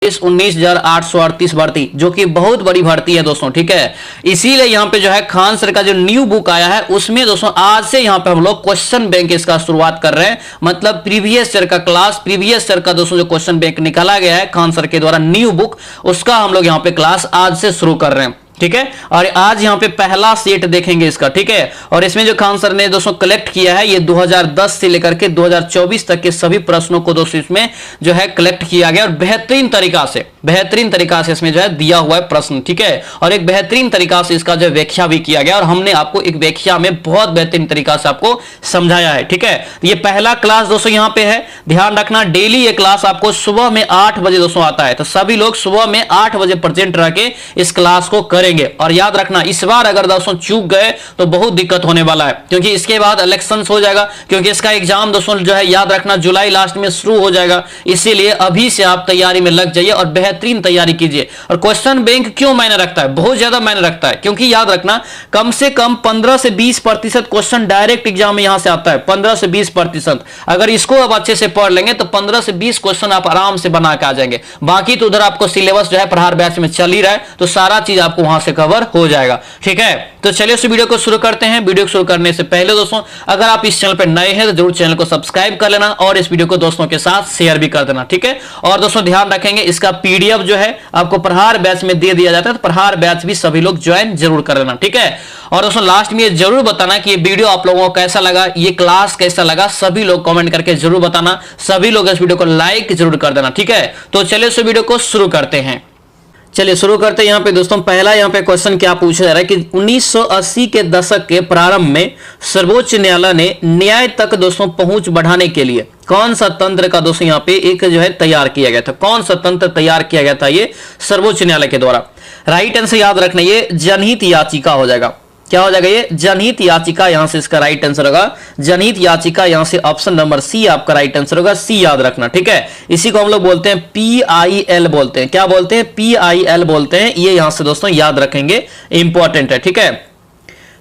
19,838 भर्ती, जो कि बहुत बड़ी भर्ती है दोस्तों। ठीक है, इसीलिए यहाँ पे जो है खान सर का जो न्यू बुक आया है उसमें दोस्तों आज से यहाँ पे हम लोग क्वेश्चन बैंक इसका शुरुआत कर रहे हैं। मतलब प्रीवियस ईयर का क्लास, प्रीवियस ईयर का दोस्तों जो क्वेश्चन बैंक निकाला गया है खान सर के द्वारा न्यू बुक, उसका हम लोग यहाँ पे क्लास आज से शुरू कर रहे हैं। ठीक है, और आज यहां पे पहला सेट देखेंगे इसका। ठीक है, और इसमें जो खान सर ने दोस्तों कलेक्ट किया है ये 2010 से लेकर के 2024 तक के सभी प्रश्नों को दोस्तों इसमें जो है कलेक्ट किया गया और बेहतरीन तरीका से इसमें जो है दिया हुआ है प्रश्न। ठीक है, और एक बेहतरीन तरीका से इसका जो व्याख्या भी किया गया और हमने आपको एक व्याख्या में बहुत बेहतरीन तरीका से आपको समझाया है। ठीक है, ये पहला क्लास दोस्तों यहां पे है, ध्यान रखना डेली ये क्लास आपको सुबह में 8 बजे दोस्तों आता है, तो सभी लोग सुबह में 8 बजे प्रेजेंट रह के इस क्लास को करेंगे। और याद रखना इस बार अगर दोस्तों चूक गए तो बहुत दिक्कत होने वाला है, क्योंकि इसके बाद इलेक्शंस हो जाएगा, क्योंकि इसका एग्जाम दोस्तों जो है याद रखना जुलाई लास्ट में शुरू हो जाएगा। इसीलिए अभी से आप तैयारी में लग जाइए और बेहतरीन तैयारी कीजिए। और क्वेश्चन बैंक क्यों मायने रखता है, बहुत ज्यादा मायने रखता है, क्योंकि याद रखना कम से कम 15 से 20% क्वेश्चन डायरेक्ट एग्जाम में यहां से आता है। 15 से 20%, अगर इसको आप अच्छे से पढ़ लेंगे तो 15 से 20 क्वेश्चन आप आराम से बना के आ जाएंगे। बाकी तो उधर आपको सिलेबस जो है प्रहार बैच में चल ही रहा है, तो सारा चीज आपको वहां से कवर हो जाएगा। ठीक है, तो चलिए इस वीडियो को शुरू करते हैं। वीडियो को शुरू करने से पहले दोस्तों अगर आप इस चैनल पर नए हैं तो जरूर चैनल को सब्सक्राइब कर लेना और इस वीडियो को दोस्तों के साथ शेयर भी कर देना। ठीक है, और दोस्तों ध्यान रखेंगे इसका पीडीएफ जो है आपको प्रहार बैच में दे दिया जाता है, तो प्रहार बैच भी सभी लोग ज्वाइन जरूर कर लेना। ठीक है, और दोस्तों लास्ट में ये जरूर बताना कि ये वीडियो आप लोगों को कैसा लगा, ये क्लास कैसा लगा, सभी लोग कमेंट करके जरूर बताना। सभी लोग इस वीडियो को लाइक जरूर कर देना। ठीक है, तो चलिए इस वीडियो को शुरू करते हैं। चलिए शुरू करते हैं। यहाँ पे दोस्तों पहला यहाँ पे क्वेश्चन क्या पूछा जा रहा है कि 1980 के दशक के प्रारंभ में सर्वोच्च न्यायालय ने न्याय तक दोस्तों पहुंच बढ़ाने के लिए कौन सा तंत्र का दोस्तों यहाँ पे एक जो है तैयार किया गया था, कौन सा तंत्र तैयार किया गया था ये सर्वोच्च न्यायालय के द्वारा। राइट आंसर याद रखना ये जनहित याचिका हो जाएगा। क्या हो जाएगा ये जनहित याचिका, यहां से इसका राइट आंसर होगा जनहित याचिका, यहां से ऑप्शन नंबर सी आपका राइट आंसर होगा। सी याद रखना। ठीक है, इसी को हम लोग बोलते हैं PIL बोलते हैं। क्या बोलते हैं? PIL बोलते हैं। ये यहां से दोस्तों याद रखेंगे, इंपॉर्टेंट है। ठीक है,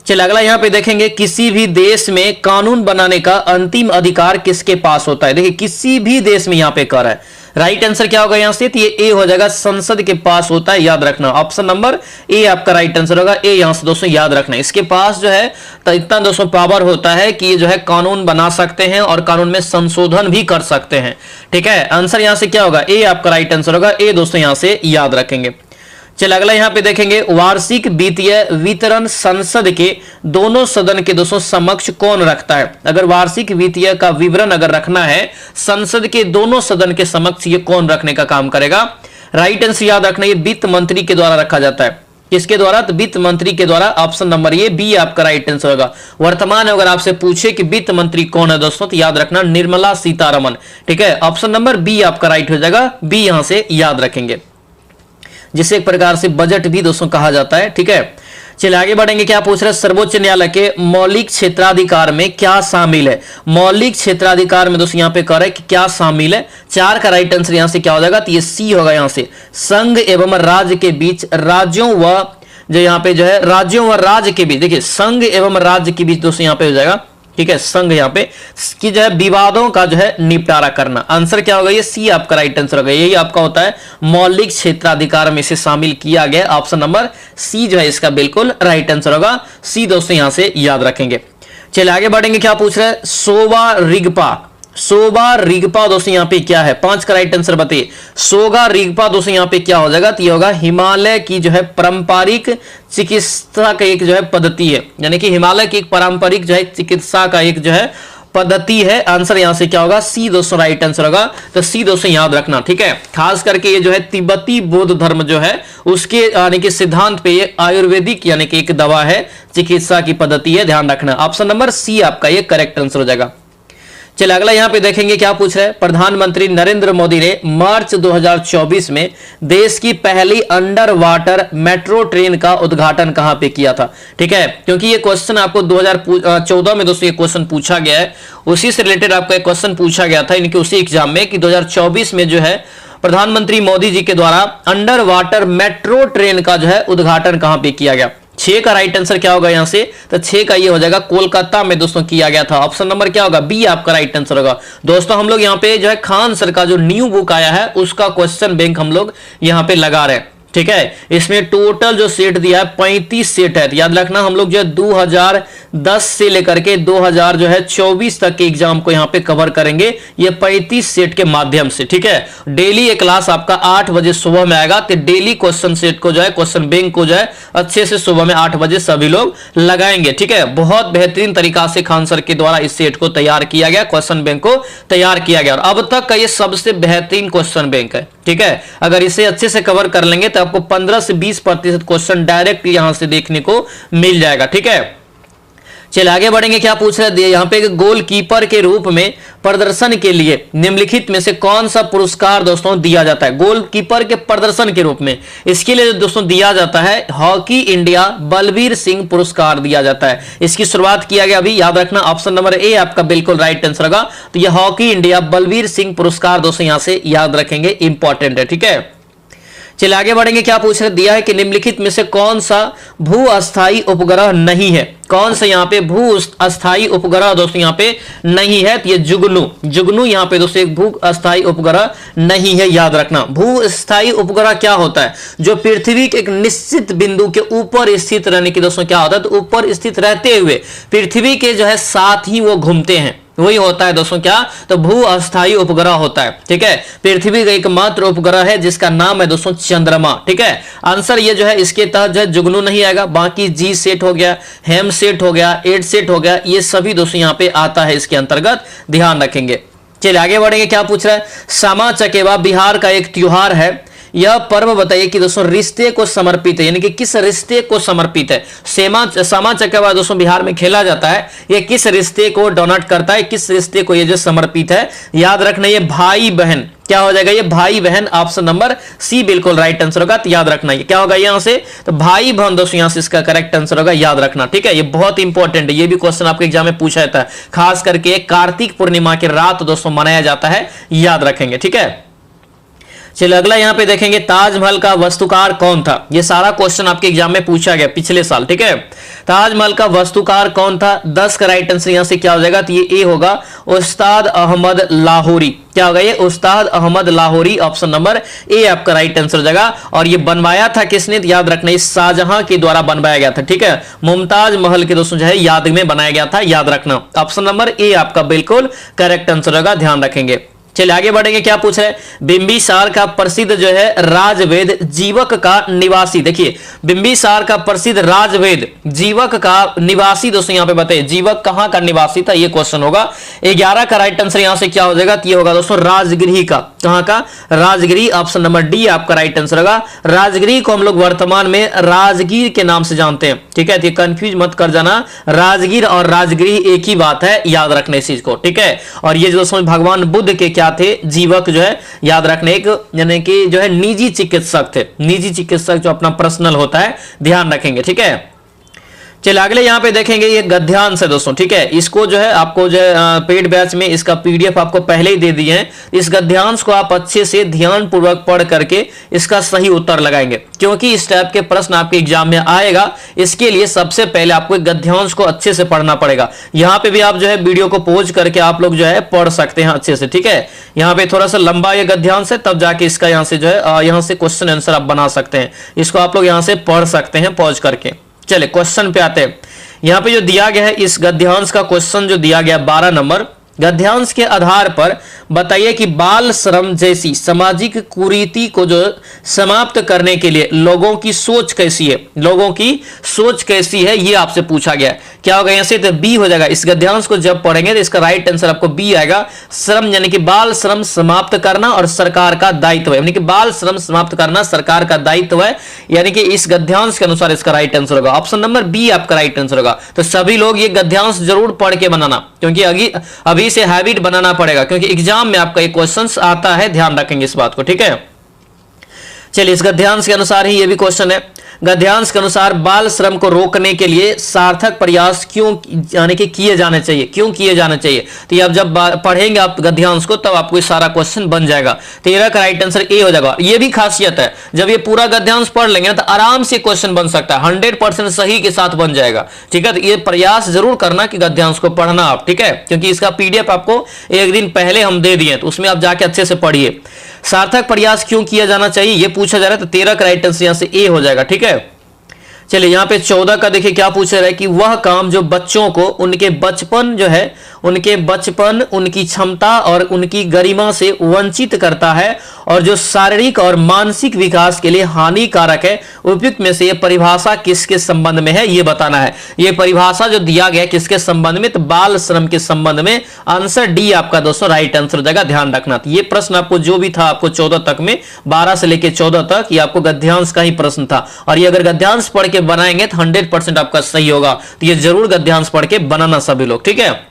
चलिए अगला यहां पे देखेंगे किसी भी देश में कानून बनाने का अंतिम अधिकार किसके पास होता है। देखिए किसी भी देश में यहां पे कर है, राइट आंसर क्या होगा यहां से, तो ये ए हो जाएगा, संसद के पास होता है। याद रखना ऑप्शन नंबर ए आपका राइट आंसर होगा। ए यहां से दोस्तों याद रखना, इसके पास जो है तो इतना दोस्तों पावर होता है कि ये जो है कानून बना सकते हैं और कानून में संशोधन भी कर सकते हैं। ठीक है, आंसर यहां से क्या होगा, ए आपका राइट आंसर होगा। ए दोस्तों यहां से याद रखेंगे। चलिए अगला यहां पे देखेंगे वार्षिक वित्तीय वितरण संसद के दोनों सदन के दोस्तों समक्ष कौन रखता है। अगर वार्षिक वित्तीय का विवरण अगर रखना है संसद के दोनों सदन के समक्ष, ये कौन रखने का काम करेगा। राइट आंसर याद रखना ये वित्त मंत्री के द्वारा रखा जाता है। किसके द्वारा, तो वित्त मंत्री के द्वारा। ऑप्शन नंबर ये बी आपका राइट आंसर होगा। वर्तमान में अगर आपसे पूछे कि वित्त मंत्री कौन है दोस्तों, तो याद रखना निर्मला सीतारमन। ठीक है, ऑप्शन नंबर बी आपका राइट हो जाएगा। बी यहां से याद रखेंगे, जिसे एक प्रकार से बजट भी दोस्तों कहा जाता है। ठीक है, चलिए आगे बढ़ेंगे। क्या पूछ रहे हैं, सर्वोच्च न्यायालय के मौलिक क्षेत्राधिकार में क्या शामिल है। मौलिक क्षेत्राधिकार में दोस्तों यहाँ पे कह रहा है कि क्या शामिल है। 4 का राइट आंसर यहाँ से क्या हो जाएगा, तो ये सी होगा। यहाँ से संघ एवं राज्य के बीच, राज्यों व जो यहाँ पे जो है राज्यों व राज्य के बीच, देखिए संघ एवं राज्य के बीच दोस्तों यहाँ पे हो जाएगा। ठीक है, संघ यहाँ पे कि जो है विवादों का जो है निपटारा करना। आंसर क्या होगा, ये सी आपका राइट आंसर होगा। यही आपका होता है मौलिक क्षेत्राधिकार में से शामिल किया गया। ऑप्शन नंबर सी जो है इसका बिल्कुल राइट आंसर होगा। सी दोस्तों यहां से याद रखेंगे। चलिए आगे बढ़ेंगे। क्या पूछ रहे हैं, सोवा रिगपा। सोगा रिगपा दोस्तों यहाँ पे क्या है, 5 का राइट आंसर बताइए। सोगा रिगपा दोस्तों यहाँ पे क्या हो जाएगा, तो ये होगा हिमालय की जो है पारंपरिक चिकित्सा का एक जो है पद्धति है, यानी कि हिमालय की एक पारंपरिक जो है चिकित्सा का एक जो है पद्धति है। आंसर यहां से क्या होगा, सी दोस्तों राइट आंसर होगा। तो सी दोस्तों याद रखना। ठीक है, खास करके ये जो है तिब्बती बौद्ध धर्म जो है उसके यानी कि सिद्धांत पे ये आयुर्वेदिक यानी कि एक दवा है, चिकित्सा की पद्धति है, ध्यान रखना। ऑप्शन नंबर सी आपका ये करेक्ट आंसर हो जाएगा। चलिए अगला यहां पे देखेंगे। क्या पूछ रहे हैं, प्रधानमंत्री नरेंद्र मोदी ने मार्च 2024 में देश की पहली अंडर वाटर मेट्रो ट्रेन का उद्घाटन कहां पे किया था। ठीक है, क्योंकि ये क्वेश्चन आपको 2014 में दोस्तों ये क्वेश्चन पूछा गया है, उसी से रिलेटेड आपका एक क्वेश्चन पूछा गया था इनके उसी एग्जाम में कि 2024 में जो है प्रधानमंत्री मोदी जी के द्वारा अंडर वाटर मेट्रो ट्रेन का जो है उद्घाटन कहां पे किया गया। 6 का राइट आंसर क्या होगा यहां से, तो 6 का ये हो जाएगा कोलकाता में दोस्तों किया गया था। ऑप्शन नंबर क्या होगा, बी आपका राइट आंसर होगा। दोस्तों हम लोग यहां पे जो है खान सर का जो न्यू बुक आया है उसका क्वेश्चन बैंक हम लोग यहां पे लगा रहे हैं, ठीक है। इसमें टोटल जो सेट दिया है 35 सेट है। याद रखना हम लोग जो है 2010 से लेकर के 2024 तक के एग्जाम को यहां पे कवर करेंगे ये 35 सेट के माध्यम से, ठीक है। डेली एक क्लास आपका 8 बजे सुबह में आएगा, तो डेली क्वेश्चन सेट को जो है क्वेश्चन बैंक को जो है अच्छे से सुबह में 8 बजे सभी लोग लगाएंगे, ठीक है। बहुत बेहतरीन तरीका से खान सर के द्वारा इस सेट को तैयार किया गया, क्वेश्चन बैंक को तैयार किया गया और अब तक का ये सबसे बेहतरीन क्वेश्चन बैंक है, ठीक है। अगर इसे अच्छे से कवर कर लेंगे तो आपको 15 से 20% क्वेश्चन डायरेक्ट यहां से देखने को मिल जाएगा, ठीक है। चलिए आगे बढ़ेंगे। क्या पूछ रहे हैं यहां पे, गोलकीपर के रूप में प्रदर्शन के लिए निम्नलिखित में से कौन सा पुरस्कार दोस्तों दिया जाता है। गोलकीपर के प्रदर्शन के रूप में इसके लिए दोस्तों दिया जाता है हॉकी इंडिया बलबीर सिंह पुरस्कार दिया जाता है। इसकी शुरुआत किया गया अभी, याद रखना ऑप्शन नंबर ए आपका बिल्कुल राइट आंसर होगा। तो यह हॉकी इंडिया बलबीर सिंह पुरस्कार दोस्तों यहां से याद रखेंगे, इंपॉर्टेंट है, ठीक है। चलिए आगे बढ़ेंगे। क्या पूछ रहे दिया है कि निम्नलिखित में से कौन सा भू अस्थायी उपग्रह नहीं है। कौन सा यहाँ पे भू अस्थायी उपग्रह दोस्तों यहाँ पे नहीं है, तो ये जुगनू यहाँ पे दोस्तों एक भू अस्थायी उपग्रह नहीं है, याद रखना। भू अस्थायी उपग्रह क्या होता है, जो पृथ्वी के एक निश्चित बिंदु के ऊपर स्थित रहने की दोस्तों क्या होता है, तो ऊपर स्थित रहते हुए पृथ्वी के जो है साथ ही वो घूमते हैं, वही होता है दोस्तों क्या, तो भू अस्थायी उपग्रह होता है, ठीक है। पृथ्वी का एकमात्र उपग्रह है जिसका नाम है दोस्तों चंद्रमा, ठीक है। आंसर ये जो है इसके तहत जो है जुगनू नहीं आएगा, बाकी जी सेट हो गया, हेम सेट हो गया, 8 सेट हो गया, ये सभी दोस्तों यहाँ पे आता है इसके अंतर्गत, ध्यान रखेंगे। चलिए आगे बढ़ेंगे। क्या पूछ रहा है, सामा चकेवा बिहार का एक त्योहार है, यह पर्व बताइए कि दोस्तों रिश्ते को समर्पित है, यानी कि किस रिश्ते को समर्पित है। सामा चकेवा दोस्तों बिहार में खेला जाता है, यह किस रिश्ते को डोनेट करता है, किस रिश्ते को यह जो समर्पित है, याद रखना ये भाई बहन, क्या हो जाएगा ये भाई बहन, ऑप्शन नंबर सी बिल्कुल राइट आंसर होगा। तो याद रखना ये क्या होगा यहां से, तो भाई बहन दोस्तों यहां से इसका करेक्ट आंसर होगा, याद रखना, ठीक है। ये बहुत इंपॉर्टेंट है, ये भी क्वेश्चन आपके एग्जाम में पूछा जाता है, खास करके कार्तिक पूर्णिमा की रात दोस्तों मनाया जाता है, याद रखेंगे, ठीक है। चलिए अगला यहां पे देखेंगे, ताजमहल का वास्तुकार कौन था। ये सारा क्वेश्चन आपके एग्जाम में पूछा गया पिछले साल, ठीक है। ताजमहल का वास्तुकार कौन था, 10 का राइट आंसर यहां से क्या हो जाएगा, तो ये ए होगा, उस्ताद अहमद लाहौरी। क्या होगा ये, Ustad Ahmad Lahori, option number A आपका राइट आंसर हो जाएगा। और ये बनवाया था किसने, तो याद रखना इस शाहजहां के द्वारा बनवाया गया था, ठीक है। मुमताज महल के दोस्तों जो है याद में बनाया गया था, याद रखना ऑप्शन नंबर ए आपका बिल्कुल करेक्ट आंसर होगा, ध्यान रखेंगे। चलिए आगे बढ़ेंगे। क्या पूछ रहे हैं, बिंबिसार का प्रसिद्ध जो है राजवेद जीवक का निवासी। देखिए बिंबिसार का प्रसिद्ध राजवेद जीवक का निवासी दोस्तों यहां पे बताइए, जीवक कहां का निवासी था, ये क्वेश्चन होगा। 11 का राइट आंसर यहां से क्या हो जाएगा, तो ये होगा दोस्तों राजगिरी का, कहां का, राजगिरी, ऑप्शन नंबर डी आपका राइट आंसर होगा। राजगिरी को हम लोग वर्तमान में राजगीर के नाम से जानते हैं, ठीक है। तो कंफ्यूज मत कर जाना, राजगीर और राजगिरी एक ही बात है, याद रखने इस चीज को, ठीक है। और ये दोस्तों भगवान बुद्ध के क्या थे, जीवक जो है याद रखने, एक यानी कि जो है निजी चिकित्सक थे, निजी चिकित्सक जो अपना पर्सनल होता है, ध्यान रखेंगे, ठीक है। चलिए अगले यहां पे देखेंगे, ये गद्यांश है दोस्तों, ठीक है। इसको जो है आपको जो है पेड बैच में इसका पीडीएफ आपको पहले ही दे दिए हैं। इस गद्यांश को आप अच्छे से ध्यान पूर्वक पढ़ करके इसका सही उत्तर लगाएंगे, क्योंकि इस टाइप के प्रश्न आपके एग्जाम में आएगा। इसके लिए सबसे पहले आपको गद्यांश को अच्छे से पढ़ना पड़ेगा। यहाँ पे भी आप जो है वीडियो को पॉज करके आप लोग जो है पढ़ सकते हैं अच्छे से, ठीक है। यहाँ पे थोड़ा सा लंबा ये गद्यांश है, तब जाके इसका यहाँ से जो है यहाँ से क्वेश्चन आंसर आप बना सकते हैं। इसको आप लोग यहाँ से पढ़ सकते हैं पॉज करके। चले क्वेश्चन पे आते हैं। यहां पे जो दिया गया है इस गद्यांश का क्वेश्चन जो दिया गया 12 नंबर, गद्यांश के आधार पर बताइए कि बाल श्रम जैसी सामाजिक कुरीति को जो समाप्त करने के लिए लोगों की सोच कैसी है, लोगों की सोच कैसी है, ये आपसे पूछा गया है। क्या होगा यहां से, तो बी हो जाएगा। इस गद्यांश को जब पढ़ेंगे तो इसका राइट आंसर आपको बी आएगा। श्रम यानी कि बाल श्रम समाप्त करना और सरकार का दायित्व है, यानी कि बाल श्रम समाप्त करना सरकार का दायित्व है, यानी कि इस गद्यांश के अनुसार इसका राइट आंसर होगा, ऑप्शन नंबर बी आपका राइट आंसर होगा। तो सभी लोग ये गद्यांश जरूर पढ़ के बनाना, क्योंकि अभी से हैबिट बनाना पड़ेगा, क्योंकि एग्जाम में आपका एक क्वेश्चन आता है, ध्यान रखेंगे इस बात को, ठीक है। चलिए इस गद्यांश के अनुसार ही ये भी क्वेश्चन है। गद्यांश के अनुसार बाल श्रम को रोकने के लिए सार्थक प्रयास क्यों यानी कि किए जाने चाहिए, क्यों किए जाने चाहिए। तो ये आप जब पढ़ेंगे आप गद्यांश को तब आपको सारा क्वेश्चन बन जाएगा। 13 का राइट आंसर ए हो जाएगा। ये भी खासियत है, जब ये पूरा गद्यांश पढ़ लेंगे ना तो आराम से क्वेश्चन बन सकता है, 100% सही के साथ बन जाएगा। ठीक है, तो ये प्रयास जरूर करना कि गद्यांश को पढ़ना आप, ठीक है, क्योंकि इसका पीडीएफ आपको एक दिन पहले हम दे दिए, तो उसमें आप जाके अच्छे से पढ़िए। सार्थक प्रयास क्यों किया जाना चाहिए ये पूछा जा रहा है, तो 13 का राइट आंसर यहां से ए हो जाएगा। ठीक है, चलिए यहाँ पे 14 का देखिए क्या पूछ रहा है कि वह काम जो बच्चों को उनके बचपन जो है, उनके बचपन, उनकी क्षमता और उनकी गरिमा से वंचित करता है और जो शारीरिक और मानसिक विकास के लिए हानिकारक है, उपयुक्त में से यह परिभाषा किसके संबंध में है ये बताना है। ये परिभाषा जो दिया गया किसके संबंध में, तो बाल श्रम के संबंध में। आंसर डी आपका दोस्तों राइट आंसर हो जाएगा, ध्यान रखना। तो ये प्रश्न आपको जो भी था आपको 14 तक में, 12 से लेकर 14 तक, ये आपको गद्यांश का ही प्रश्न था। और ये अगर गद्यांश पढ़ के बनाएंगे तो 100% आपका सही होगा। तो ये जरूर गद्यांश पढ़ के बनाना सभी लोग, ठीक है।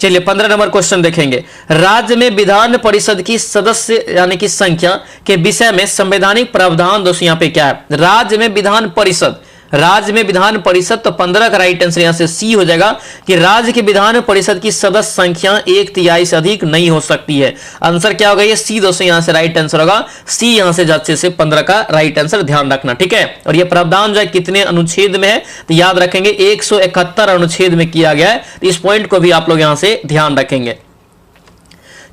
चलिए 15 नंबर क्वेश्चन देखेंगे। राज्य में विधान परिषद की सदस्य यानी कि संख्या के विषय में संवैधानिक प्रावधान दोस्तों यहाँ पे क्या है। राज्य में विधान परिषद, राज्य में विधान परिषद, तो 15 का राइट आंसर यहां से सी हो जाएगा कि राज्य की विधान परिषद की सदस्य संख्या 1/3 से अधिक नहीं हो सकती है। आंसर क्या होगा, ये सी दोस्तों यहां से राइट आंसर होगा, सी यहां से अच्छे से 15 का राइट आंसर, ध्यान रखना, ठीक है। और ये प्रावधान जो है कितने अनुच्छेद में है तो याद रखेंगे 171 अनुच्छेद में किया गया है। इस पॉइंट को भी आप लोग यहां से ध्यान रखेंगे।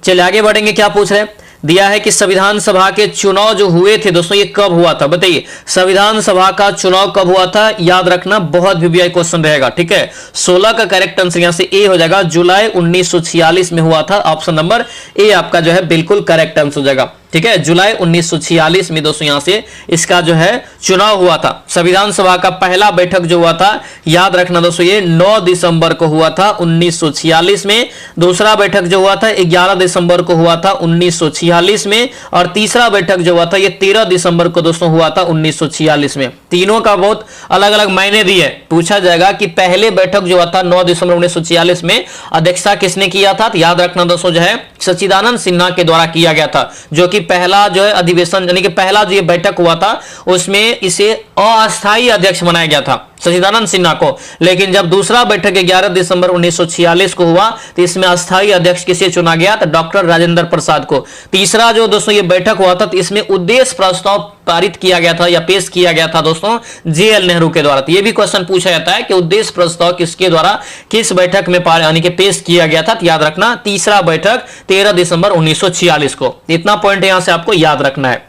चलिए आगे बढ़ेंगे, क्या पूछ रहे हैं, दिया है कि संविधान सभा के चुनाव जो हुए थे दोस्तों ये कब हुआ था, बताइए संविधान सभा का चुनाव कब हुआ था। याद रखना बहुत वीवीआई क्वेश्चन रहेगा, ठीक है। 16 का करेक्ट आंसर यहां से ए हो जाएगा, जुलाई 1946 में हुआ था। ऑप्शन नंबर ए आपका जो है बिल्कुल करेक्ट आंसर हो जाएगा, ठीक है। जुलाई 1946 में दोस्तों यहां से इसका जो है चुनाव हुआ था। संविधान सभा का पहला बैठक जो हुआ था याद रखना दोस्तों ये 9 दिसंबर को हुआ था 1946 में। दूसरा बैठक जो हुआ था 11 दिसंबर को हुआ था 1946 में। और तीसरा बैठक जो हुआ था ये 13 दिसंबर को दोस्तों हुआ था 1946 में। तीनों का बहुत अलग अलग मायने दिए। पूछा जाएगा कि पहले बैठक जो हुआ था 9 दिसंबर 1946 में अध्यक्षता किसने किया था, तो याद रखना दोस्तों जो है सच्चिदानंद सिन्हा के द्वारा किया गया था, जो कि पहला जो है अधिवेशन यानी कि पहला जो ये बैठक हुआ था उसमें इसे अस्थायी अध्यक्ष बनाया गया था सच्चिदानंद सिन्हा को। लेकिन जब दूसरा बैठक 11 दिसंबर 1946 को हुआ तो इसमें अस्थायी अध्यक्ष किसे चुना गया, तो डॉक्टर राजेंद्र प्रसाद को। तीसरा जो दोस्तों ये बैठक हुआ था तो इसमें उद्देश्य प्रस्ताव पारित किया गया था या पेश किया गया था दोस्तों जेएल नेहरू के द्वारा। तो ये भी क्वेश्चन पूछा जाता है कि उद्देश्य प्रस्ताव किसके द्वारा किस बैठक में यानी कि पेश किया गया था, तो याद रखना तीसरा बैठक 13 दिसंबर 1946 को। इतना पॉइंट यहां से आपको याद रखना है।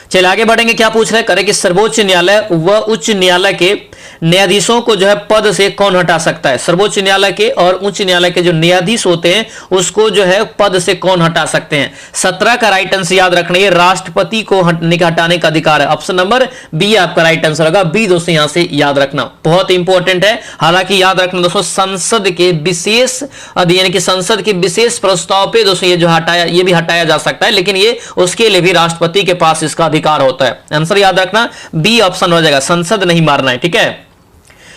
चलिए आगे बढ़ेंगे, क्या पूछ रहे हैं, करें कि सर्वोच्च न्यायालय व उच्च न्यायालय के न्यायाधीशों को जो है पद से कौन हटा सकता है। सर्वोच्च न्यायालय के और उच्च न्यायालय के जो न्यायाधीश होते हैं उसको जो है पद से कौन हटा सकते हैं। 17 का राइट आंसर याद रखना है राष्ट्रपति को हटाने का अधिकार है। ऑप्शन नंबर बी आपका राइट आंसर होगा, बी दोस्तों यहां से याद रखना बहुत इंपॉर्टेंट है। हालांकि याद रखना दोस्तों संसद के विशेष यानी कि संसद के विशेष प्रस्ताव पे दोस्तों ये जो हटाया ये भी हटाया जा सकता है, लेकिन ये उसके लिए भी राष्ट्रपति के पास इसका अधिकार होता है। आंसर याद रखना बी ऑप्शन हो जाएगा, संसद नहीं मारना है, ठीक है।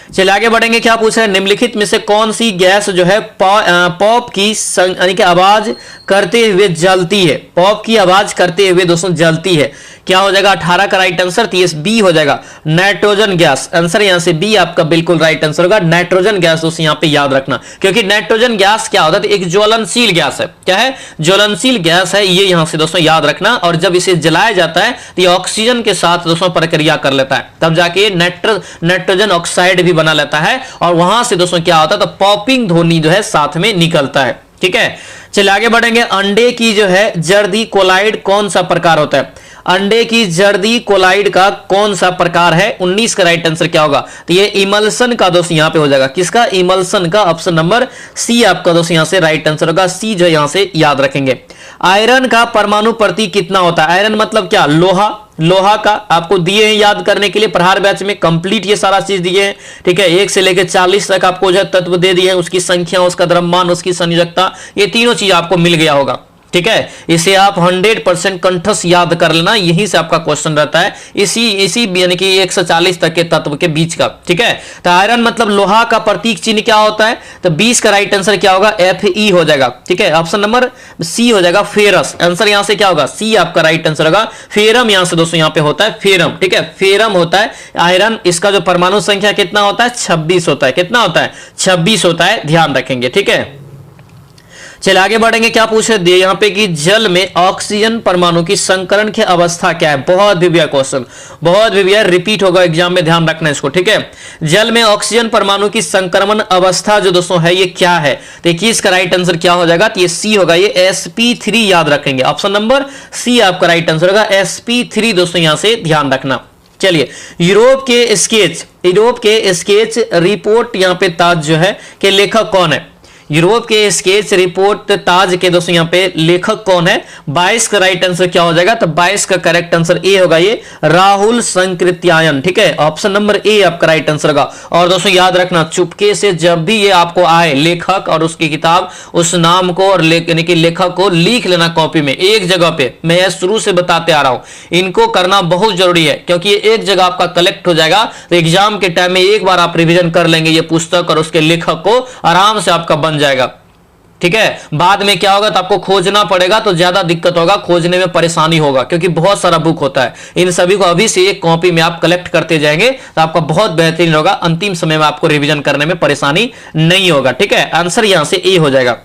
चलिए आगे बढ़ेंगे, क्या पूछ रहे हैं, निम्नलिखित में से कौन सी गैस जो है पॉप की यानी कि आवाज करते हुए जलती है। पॉप की आवाज करते हुए दोस्तों जलती है, क्या हो जाएगा 18 का राइट आंसर, तो ये बी हो जाएगा नाइट्रोजन गैस। आंसर यहां से बी आपका बिल्कुल राइट आंसर होगा, नाइट्रोजन गैस दोस्तों यहां पे याद रखना, क्योंकि नाइट्रोजन गैस क्या होता है, एक ज्वलनशील गैस है। क्या है, ज्वलनशील गैस है, ये यहां से दोस्तों याद रखना। और जब इसे जलाया जाता है तो ये ऑक्सीजन के साथ दोस्तों प्रक्रिया कर लेता है, तब जाके नाइट्रोजन ऑक्साइड भी बना लेता है और वहां से दोस्तों क्या होता है, तो पॉपिंग ध्वनि जो है साथ में निकलता है, ठीक है। चलिए आगे बढ़ेंगे, अंडे की जो है जर्दी कोलाइड कौन सा प्रकार होता है। अंडे की जर्दी कोलाइड का कौन सा प्रकार है। 19 का राइट आंसर क्या होगा, तो ये इमल्सन का दोस्त यहां पे हो जाएगा, किसका, इमल्सन का। ऑप्शन नंबर सी आपका दोस्त यहां से राइट आंसर होगा, सी जो यहां से याद रखेंगे। आयरन का परमाणु प्रतीक कितना होता है। आयरन मतलब क्या, लोहा। लोहा का आपको दिए हैं याद करने के लिए, प्रहार बैच में कंप्लीट ये सारा चीज दिए हैं, ठीक है। 1 से लेकर 40 तक आपको जो तत्व दे दिए हैं, उसकी संख्या, उसका द्रव्यमान, उसकी संयोजकता, ये तीनों चीज आपको मिल गया होगा। ठीक है, इसे आप 100% कंठस्थ याद कर लेना, यहीं से आपका क्वेश्चन रहता है, इसी यानी कि 140 तक के तत्व के बीच का। ठीक है, तो आयरन मतलब लोहा का प्रतीक चिन्ह क्या होता है, तो 20 का राइट आंसर क्या होगा, Fe हो जाएगा। ठीक है, ऑप्शन नंबर सी हो जाएगा फेरस, आंसर यहां से क्या होगा, सी आपका राइट आंसर होगा। फेरम यहां से दोस्तों यहां पे होता है फेरम। ठीक है, फेरम होता है आयरन, इसका जो परमाणु संख्या कितना होता है, 26 होता है। कितना होता है, 26 होता है, ध्यान रखेंगे। ठीक है, चलिए आगे बढ़ेंगे। क्या पूछ रहे दिए यहाँ पे कि जल में ऑक्सीजन परमाणु की संकरण की अवस्था क्या है। बहुत भी क्वेश्चन, बहुत भी रिपीट होगा एग्जाम में, ध्यान रखना इसको। ठीक है, जल में ऑक्सीजन परमाणु की संक्रमण अवस्था जो दोस्तों है ये क्या है, देखिए इसका राइट आंसर क्या हो जाएगा, तो ये सी होगा, ये sp3 याद रखेंगे। ऑप्शन नंबर सी आपका राइट आंसर होगा, sp3 दोस्तों यहां से ध्यान रखना। चलिए, यूरोप के स्केच रिपोर्ट यहाँ पे ताज जो है के लेखक कौन है, यूरोप के स्केच रिपोर्ट ताज के दोस्तों यहां पे लेखक कौन है, 22 का राइट आंसर क्या हो जाएगा, तो 22 का करेक्ट आंसर ए होगा, ये राहुल संकृत्यायन। ठीक है, ऑप्शन नंबर ए आपका राइट आंसर होगा। और दोस्तों याद रखना, चुपके से जब भी ये आपको आए लेखक और उसकी किताब, उस नाम को और यानी कि लेखक को लिख लेना कॉपी में एक जगह पे। मैं शुरू से बताते आ रहा हूं, इनको करना बहुत जरूरी है, क्योंकि ये एक जगह आपका कलेक्ट हो जाएगा, तो एग्जाम के टाइम में एक बार आप रिविजन कर लेंगे ये पुस्तक और उसके लेखक को, आराम से आपका बन जाएगा। ठीक है, बाद में क्या होगा, तो आपको खोजना पड़ेगा, तो ज्यादा दिक्कत होगा, खोजने में परेशानी होगा, क्योंकि बहुत सारा बुक होता है। इन सभी को अभी से एक कॉपी में आप कलेक्ट करते जाएंगे तो आपका बहुत बेहतरीन होगा, अंतिम समय में आपको रिवीजन करने में परेशानी नहीं होगा। ठीक है, आंसर यहां से ए हो जाएगा।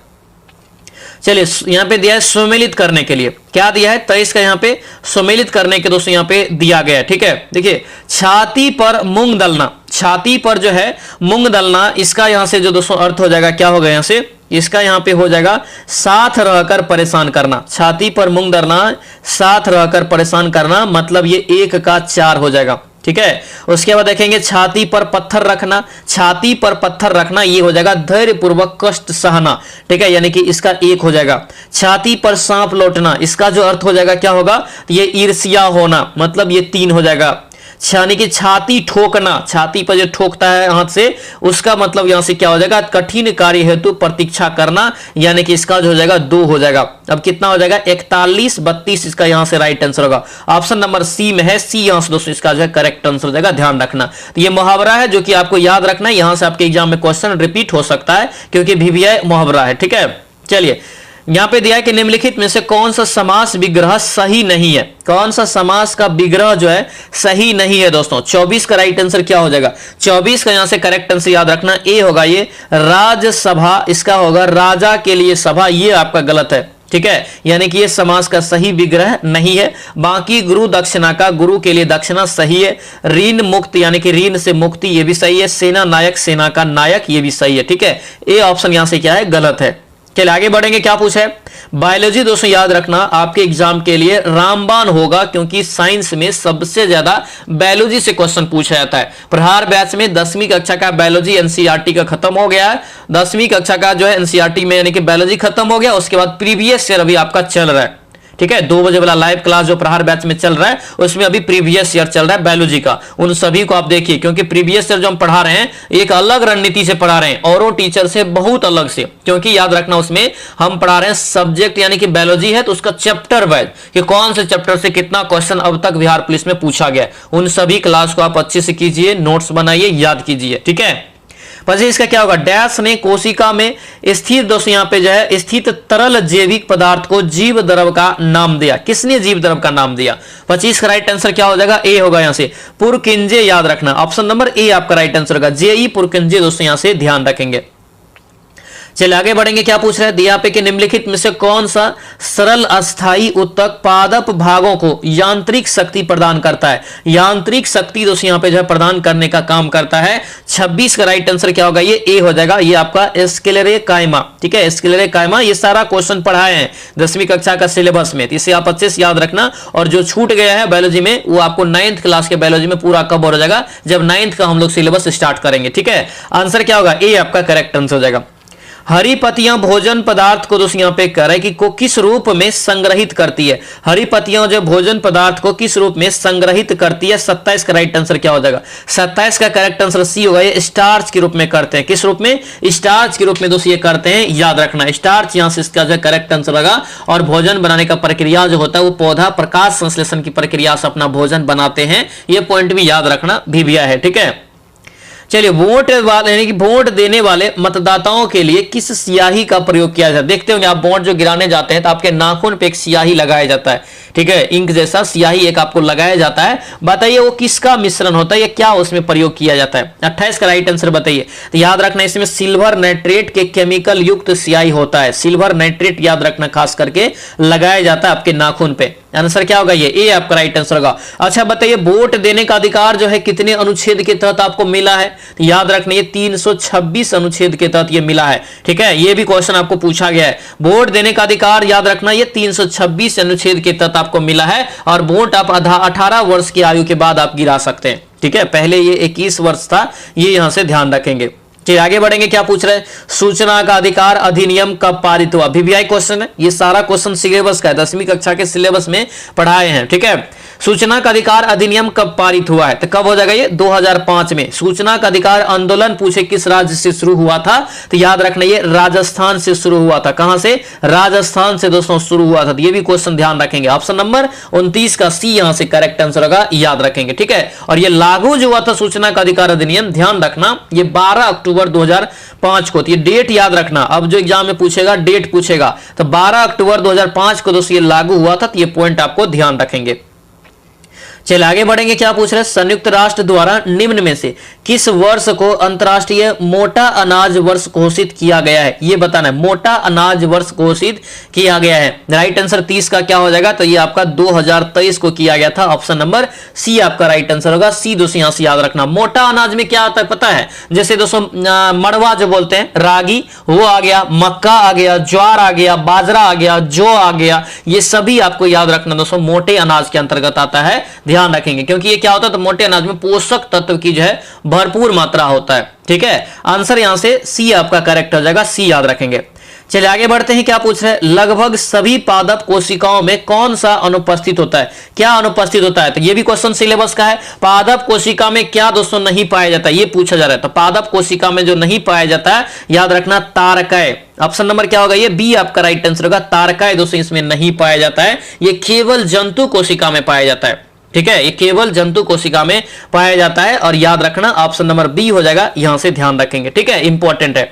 चलिए, यहां पे दिया है सुमेलित करने के लिए, क्या दिया है, 23 का यहां पे सुमेलित करने के दोस्तों यहां पे दिया गया है। ठीक है, देखिए छाती पर मूंग दलना, छाती पर जो है मूंग दलना, इसका यहां से जो दोस्तों अर्थ हो जाएगा, क्या होगा यहां से, इसका यहां पे हो जाएगा साथ रहकर परेशान करना। छाती पर मूंग दलना, साथ रहकर परेशान करना, मतलब ये 1 का 4 हो जाएगा। ठीक है, उसके बाद देखेंगे छाती पर पत्थर रखना, छाती पर पत्थर रखना ये हो जाएगा धैर्य पूर्वक कष्ट सहना। ठीक है, यानी कि इसका 1 हो जाएगा। छाती पर सांप लौटना, इसका जो अर्थ हो जाएगा क्या होगा, ये ईर्ष्या होना, मतलब ये 3 हो जाएगा। यानी कि छाती ठोकना, छाती पर जो ठोकता है हाथ से, उसका मतलब यहां से क्या हो जाएगा, कठिन कार्य हेतु प्रतीक्षा करना, यानी कि इसका जो हो जाएगा 2 हो जाएगा। अब कितना हो जाएगा, 41 32 इसका यहां से राइट आंसर होगा। ऑप्शन नंबर सी में है, सी यहां से दोस्तों इसका जो है करेक्ट आंसर हो जाएगा, ध्यान रखना। तो ये मुहावरा है जो कि आपको याद रखना है, यहां से आपके एग्जाम में क्वेश्चन रिपीट हो सकता है, क्योंकि VVI मुहावरा है। ठीक है, चलिए यहां पे दिया है कि निम्नलिखित में से कौन सा समास विग्रह सही नहीं है, कौन सा समास का विग्रह जो है सही नहीं है दोस्तों। 24 का राइट आंसर क्या हो जाएगा, 24 का यहां से करेक्ट आंसर याद रखना, ए होगा, ये राजसभा, इसका होगा राजा के लिए सभा, ये आपका गलत है। ठीक है, यानी कि ये समास का सही विग्रह नहीं है। बाकी गुरु दक्षिणा का, गुरु के लिए दक्षिणा सही है। ऋण मुक्त यानी कि ऋण से मुक्ति, ये भी सही है। सेना नायक, सेना का नायक, ये भी सही है। ठीक है, ए ऑप्शन यहां से क्या है, गलत है। चलिए आगे बढ़ेंगे। क्या पूछा है, बायोलॉजी दोस्तों याद रखना आपके एग्जाम के लिए रामबाण होगा, क्योंकि साइंस में सबसे ज्यादा बायोलॉजी से क्वेश्चन पूछा जाता है। प्रहार बैच में 10वीं कक्षा का बायोलॉजी एनसीईआरटी का खत्म हो गया है, 10वीं कक्षा का जो है एनसीईआरटी में यानी कि बायोलॉजी खत्म हो गया। उसके बाद प्रीवियस ईयर अभी आपका चल रहा है। ठीक है, 2 बजे वाला लाइव क्लास जो प्रहार बैच में चल रहा है, उसमें अभी प्रीवियस ईयर चल रहा है बायोलॉजी का। उन सभी को आप देखिए, क्योंकि प्रीवियस ईयर जो हम पढ़ा रहे हैं एक अलग रणनीति से पढ़ा रहे हैं, औरों टीचर से बहुत अलग से, क्योंकि याद रखना उसमें हम पढ़ा रहे हैं सब्जेक्ट यानी कि बायोलॉजी है, तो उसका चैप्टर वाइज कि कौन से चैप्टर से कितना क्वेश्चन अब तक बिहार पुलिस में पूछा गया, उन सभी क्लास को आप अच्छे से कीजिए, नोट्स बनाइए, याद कीजिए। ठीक है, પછી इसका क्या होगा, डैश ने कोशिका में स्थित दोस्तों यहां पे जो है स्थित तरल जैविक पदार्थ को जीव द्रव का नाम दिया। किसने जीव द्रव का नाम दिया, 25 का राइट आंसर क्या हो जाएगा, ए होगा यहां से पुरकिंजे, याद रखना ऑप्शन नंबर ए आपका राइट आंसर होगा, जेई पुरकिंजे दोस्तों यहां से ध्यान रखेंगे। चलिए आगे बढ़ेंगे। क्या पूछ रहे हैं, दिया पे कि निम्नलिखित में से कौन सा सरल अस्थाई उत्तक पादप भागों को यांत्रिक शक्ति प्रदान करता है। यांत्रिक शक्ति दोस्तों यहां पे जो है प्रदान करने का काम करता है। 26 का राइट आंसर क्या होगा, ये ए हो जाएगा, ये आपका स्क्लेरेकाइमा। ठीक है, स्क्लेरेकाइमा, ये सारा क्वेश्चन पढ़ाए हैं 10वीं कक्षा का सिलेबस में, इसे आप अच्छे से याद रखना। और जो छूट गया है बायोलॉजी में, वो आपको 9th क्लास के बायोलॉजी में पूरा कवर हो जाएगा, जब 9th का हम लोग सिलेबस स्टार्ट करेंगे। ठीक है, आंसर क्या होगा, ए आपका करेक्ट आंसर हो जाएगा। हरी पत्तियां भोजन पदार्थ को दोस्तों यहाँ पे कह रहा है कि को किस रूप में संग्रहित करती है। हरी पत्तियां जो भोजन पदार्थ को किस रूप में संग्रहित करती है। 27 का राइट आंसर क्या हो जाएगा? 27 का करेक्ट आंसर सी होगा। ये स्टार्च के रूप में करते हैं। किस रूप में? स्टार्च के रूप में दोस्तों ये करते हैं, याद रखना। स्टार्च यहां से इसका जो करेक्ट आंसर होगा। और भोजन बनाने का प्रक्रिया जो होता है वो पौधा प्रकाश संश्लेषण की प्रक्रिया से अपना भोजन बनाते हैं। ये पॉइंट भी याद रखना भी भैया है, ठीक है। चलिए, वोट यानी कि वोट देने वाले मतदाताओं के लिए किस स्याही का प्रयोग किया जाता है? देखते होंगे आप वोट जो गिराने जाते हैं तो आपके नाखून पे एक स्याही लगाया जाता है, ठीक है, इंक जैसा स्याही एक आपको लगाया जाता है। बताइए वो किसका मिश्रण होता है या क्या उसमें प्रयोग किया जाता है? 28 का राइट आंसर बताइए। तो याद रखना इसमें सिल्वर नाइट्रेट के केमिकल युक्त स्याही होता है। सिल्वर नाइट्रेट याद रखना खास करके लगाया जाता है आपके नाखून पे। आंसर क्या होगा? ये ए आपका राइट आंसर होगा। अच्छा बताइए, वोट देने का अधिकार जो है कितने अनुच्छेद के तहत आपको मिला है? तो याद रखना ये 326 अनुच्छेद के तहत ये मिला है, ठीक है। ये भी क्वेश्चन आपको पूछा गया है। वोट देने का अधिकार याद रखना ये 326 अनुच्छेद के तहत आपको मिला है। और वोट आप 18 वर्ष की आयु के बाद आप गिरा सकते हैं, ठीक है। पहले ये 21 वर्ष था, ये यहां से ध्यान रखेंगे। चलिए आगे बढ़ेंगे। क्या पूछ रहे हैं? सूचना का अधिकार अधिनियम कब पारित हुआ? VVI क्वेश्चन है। ये सारा क्वेश्चन सिलेबस का है, 10वीं कक्षा के सिलेबस में पढ़ाए हैं, ठीक है। सूचना का अधिकार अधिनियम कब पारित हुआ है? तो कब हो जाएगा ये? 2005 में। सूचना का अधिकार आंदोलन पूछे किस राज्य से शुरू हुआ था? तो याद रखना ये राजस्थान से शुरू हुआ था। कहां से? राजस्थान से दोस्तों शुरू हुआ था। तो ये भी क्वेश्चन ध्यान रखेंगे। ऑप्शन नंबर 29 का सी यहां से करेक्ट आंसर होगा, याद रखेंगे, ठीक है। और ये लागू जो हुआ था सूचना का अधिकार अधिनियम, ध्यान रखना ये 12 अक्टूबर 2005 को। ये डेट याद रखना। अब जो एग्जाम में पूछेगा डेट पूछेगा, तो 12 अक्टूबर 2005 को दोस्तों ये लागू हुआ था। तो ये पॉइंट आपको ध्यान रखेंगे। चलिए आगे बढ़ेंगे। क्या पूछ रहे हैं? संयुक्त राष्ट्र द्वारा निम्न में से किस वर्ष को अंतरराष्ट्रीय मोटा अनाज वर्ष घोषित किया गया है? ये बताना है। मोटा अनाज वर्ष घोषित किया गया है। राइट आंसर 30 का क्या हो जाएगा? तो ये आपका 2023 को किया गया था। ऑप्शन नंबर सी आपका राइट आंसर होगा। सी दोस्तों यहां से याद रखना। मोटा अनाज में क्या आता है पता है? जैसे दोस्तों मड़वा जो बोलते हैं, रागी वो आ गया, मक्का आ गया, ज्वार आ गया, बाजरा आ गया, जौ आ गया। ये सभी आपको याद रखना दोस्तों मोटे अनाज के अंतर्गत आता है। ध्यान रखेंगे क्योंकि ये क्या होता है? तो मोटे अनाज में पोषक तत्व की जो है भरपूर मात्रा होता है, ठीक है। आंसर यहां से सी आपका करेक्ट हो जाएगा। सी याद रखेंगे। चलिए आगे बढ़ते हैं। क्या पूछ रहे हैं? लगभग सभी पादप कोशिकाओं में कौन सा अनुपस्थित होता है? क्या अनुपस्थित होता है? तो ये भी क्वेश्चन सिलेबस का है। पादप कोशिका में क्या दोस्तों नहीं पाया जाता है? ये पूछा जा रहा है। तो पादप कोशिका में जो नहीं पाया जाता है याद रखना तारकय। ऑप्शन नंबर क्या होगा? ये बी आपका राइट आंसर होगा। तारकय दोस्तों इसमें नहीं पाया जाता है। ये केवल जंतु कोशिका में पाया जाता है, ठीक है। ये केवल जंतु कोशिका में पाया जाता है। और याद रखना ऑप्शन नंबर बी हो जाएगा। यहां से ध्यान रखेंगे, ठीक है, इंपॉर्टेंट है।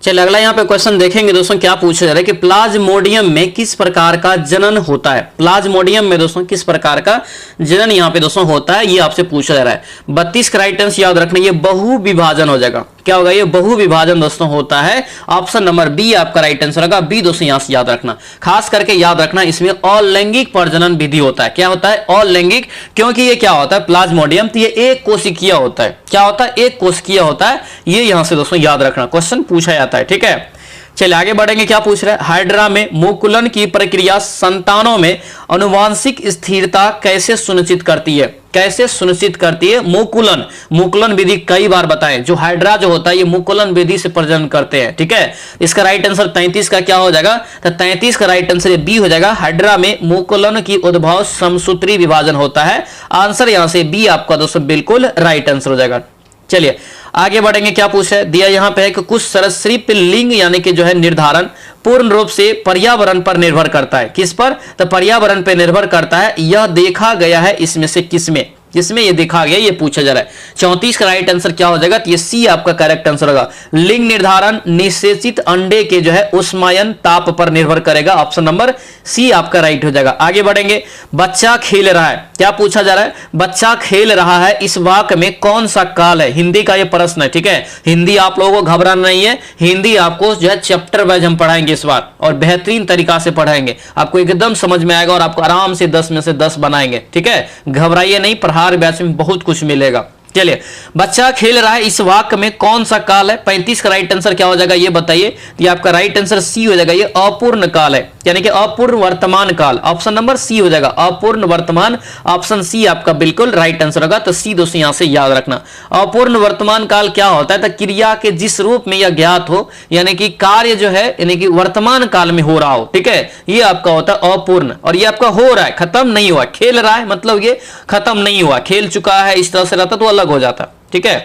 चलिए अगला यहाँ पे क्वेश्चन देखेंगे दोस्तों। क्या पूछा जा रहा है कि प्लाज्मोडियम में किस प्रकार का जनन होता है? प्लाज्मोडियम में दोस्तों किस प्रकार का जनन यहाँ पे दोस्तों होता है, ये आपसे पूछा जा रहा है। 32 का राइट आंसर याद रखना ये बहु विभाजन हो जाएगा। क्या होगा? ये बहु विभाजन दोस्तों होता है। ऑप्शन नंबर बी आपका राइट आंसर होगा। बी दोस्तों यहां से याद रखना। खास करके याद रखना इसमें अलैंगिक प्रजनन विधि होता है। क्या होता है? अलैंगिक। क्योंकि ये क्या होता है? प्लाज्मोडियम, तो ये एक कोशिकीय होता है। क्या होता है? एक कोशिकीय होता है। ये यहां से दोस्तों याद रखना, क्वेश्चन पूछा जाता है, ठीक है। चलिए आगे बढ़ेंगे। क्या पूछ रहा है? हाइड्रा में मुकुलन की प्रक्रिया संतानों में आनुवांशिक स्थिरता कैसे सुनिश्चित करती है? कैसे सुनिश्चित करती है? मुकुलन। मुकुलन विधि कई बार बताएं। जो हाइड्रा जो होता है ये मुकुलन विधि से प्रजनन करते हैं, ठीक है। इसका राइट आंसर 33 का क्या हो जाएगा? तो 33 का राइट आंसर बी हो जाएगा। हाइड्रा में मुकुलन की उद्भव समसूत्री विभाजन होता है। आंसर यहां से बी आपका दोस्तों बिल्कुल राइट आंसर हो जाएगा। चलिए आगे बढ़ेंगे। क्या पूछा है? दिया यहां पे है कि कुछ सरीसृप लिंग यानी कि जो है निर्धारण पूर्ण रूप से पर्यावरण पर निर्भर करता है। किस पर? तो पर्यावरण पर निर्भर करता है। यह देखा गया है इसमें से किसमें? जिसमें ये देखा गया, ये पूछा जा रहा है। 34 का राइट आंसर क्या हो जाएगा? तो ये सी आपका करेक्ट आंसर होगा। लिंग निर्धारण निषेचित अंडे के जो है उष्मायन ताप पर निर्भर करेगा। ऑप्शन नंबर सी आपका राइट हो जाएगा। आगे बढ़ेंगे। बच्चा खेल रहा है। क्या पूछा जा रहा है? बच्चा खेल रहा है इस वाक्य में कौन सा काल है? हिंदी का ये प्रश्न है, ठीक है। हिंदी आप लोगों को घबराना नहीं है। हिंदी आपको जो है चैप्टर वाइज हम पढ़ाएंगे इस बार, और बेहतरीन तरीका से पढ़ाएंगे। आपको एकदम समझ में आएगा और आपको आराम से 10 में से 10 बनाएंगे, ठीक है। घबराइए नहीं, हर बैच में बहुत कुछ मिलेगा। चलिए, बच्चा खेल रहा है इस वाक्य में कौन सा काल है? 35 का राइट आंसर क्या हो जाएगा ये बताइए। तो आपका राइट आंसर सी हो जाएगा। ये अपूर्ण काल है। यानी कि अपूर्ण वर्तमान काल, ऑप्शन नंबर सी हो जाएगा अपूर्ण वर्तमान, ऑप्शन सी आपका बिल्कुल राइट आंसर होगा। तो सी दोस्तों यहां से याद रखना। अपूर्ण वर्तमान काल क्या होता है? तो क्रिया के जिस रूप में यह ज्ञात हो, यानी कि कार्य जो है यानी कि वर्तमान काल में हो रहा हो, ठीक है, ये आपका होता है अपूर्ण। और ये आपका हो रहा है, खत्म नहीं हुआ, खेल रहा है, मतलब ये खत्म नहीं हुआ, खेल चुका है, इस तरह से रहता तो अलग हो जाता, ठीक है।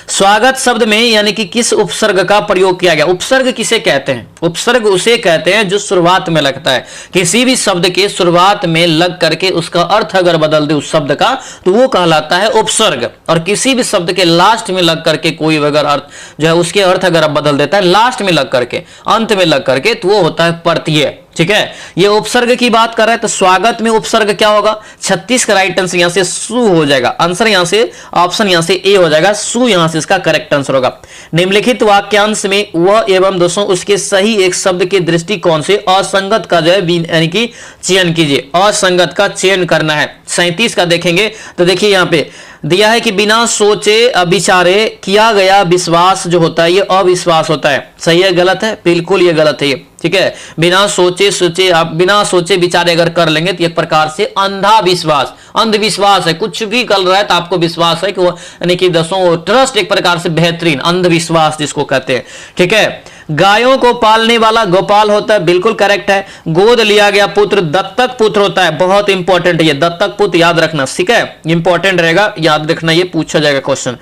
स्वागत शब्द में यानी कि किस उपसर्ग का प्रयोग किया गया? उपसर्ग किसे कहते हैं? उपसर्ग उसे कहते हैं जो शुरुआत में लगता है। किसी भी शब्द के शुरुआत में लग करके उसका अर्थ अगर बदल दे उस शब्द का, तो वो कहलाता है उपसर्ग। और किसी भी शब्द के लास्ट में लग करके कोई अगर अर्थ जो है उसके अर्थ अगर बदल देता है लास्ट में लग करके, अंत में लग करके, तो वो होता है प्रत्यय, ठीक है। ये उपसर्ग की बात कर रहे हैं, तो स्वागत में उपसर्ग क्या होगा? 36 का राइट आंसर यहां से सु हो जाएगा। आंसर यहां से ऑप्शन यहां से ए हो जाएगा, सु यहां से इसका करेक्ट आंसर होगा। निम्नलिखित वाक्यांश में वह एवं दोस्तों उसके सही एक शब्द के दृष्टिकोण से असंगत का जो है यानी कि चयन कीजिए। असंगत का चयन करना है। 37 का देखेंगे तो देखिए यहां पे दिया है कि बिना सोचे विचारे किया गया विश्वास जो होता है ये अविश्वास होता है। सही है गलत है? बिल्कुल ये गलत है ये, ठीक है। बिना सोचे आप बिना सोचे विचारे अगर कर लेंगे तो एक प्रकार से अंधा विश्वास, अंधविश्वास है। कुछ भी कर रहा है तो आपको विश्वास है कि वो यानी कि दोस्तों ट्रस्ट एक प्रकार से बेहतरीन अंधविश्वास जिसको कहते हैं, ठीक है। गायों को पालने वाला गोपाल होता है, बिल्कुल करेक्ट है। गोद लिया गया पुत्र दत्तक पुत्र होता है, बहुत इंपॉर्टेंट है ये दत्तक पुत्र, याद रखना, ठीक है, इंपॉर्टेंट रहेगा, याद रखना, ये पूछा जाएगा क्वेश्चन।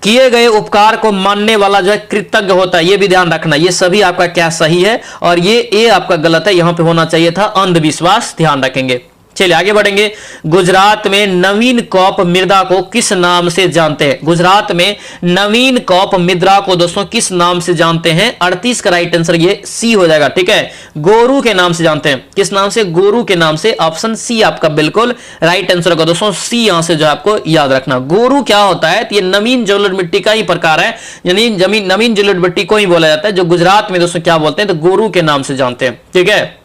किए गए उपकार को मानने वाला जो है कृतज्ञ होता है, ये भी ध्यान रखना। ये सभी आपका क्या सही है और ये आपका गलत है, यहां पे होना चाहिए था अंधविश्वास, ध्यान रखेंगे। चलिए आगे बढ़ेंगे। गुजरात में नवीन कौप मृदा को किस नाम से जानते हैं? गुजरात में नवीन कौप मृदा को दोस्तों किस नाम से जानते हैं? 38 का राइट आंसर ये सी हो जाएगा, ठीक है। गोरू के नाम से जानते हैं। किस नाम से? गोरू के नाम से। ऑप्शन सी आपका बिल्कुल राइट आंसर होगा दोस्तों, सी यहां से जो आपको याद रखना। गोरू क्या होता है? तो ये नवीन जलोढ़ मिट्टी का ही प्रकार है, यानी जमीन नवीन जलोढ़ मिट्टी को ही बोला जाता है, जो गुजरात में दोस्तों क्या बोलते हैं? तो गोरू के नाम से जानते हैं, ठीक है।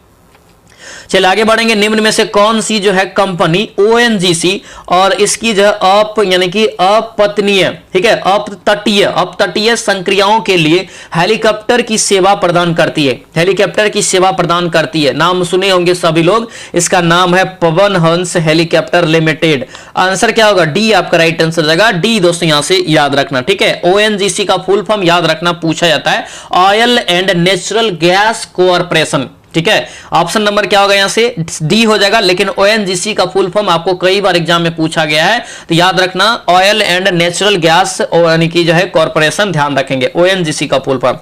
चलिए आगे बढ़ेंगे। निम्न में से कौन सी जो है कंपनी ONGC और इसकी जो है यानी कि अपतनीय, ठीक है, अपतटीय संक्रियाओं के लिए हेलीकॉप्टर की सेवा प्रदान करती है। हेलीकॉप्टर की सेवा प्रदान करती है, नाम सुने होंगे सभी लोग, इसका नाम है Pawan Hans helicopter limited. Answer क्या होगा? डी आपका राइट आंसर जाएगा, डी दोस्तों यहां से याद रखना, ठीक है। ONGC का फुल फॉर्म याद रखना, पूछा जाता है oil and natural gas corporation, ठीक है। ऑप्शन नंबर क्या होगा? यहां से डी हो जाएगा, लेकिन ONGC का फुल फॉर्म आपको कई बार एग्जाम में पूछा गया है, तो याद रखना ऑयल एंड नेचुरल गैस यानी कि जो है कॉरपोरेशन, ध्यान रखेंगे ONGC का फुल फॉर्म।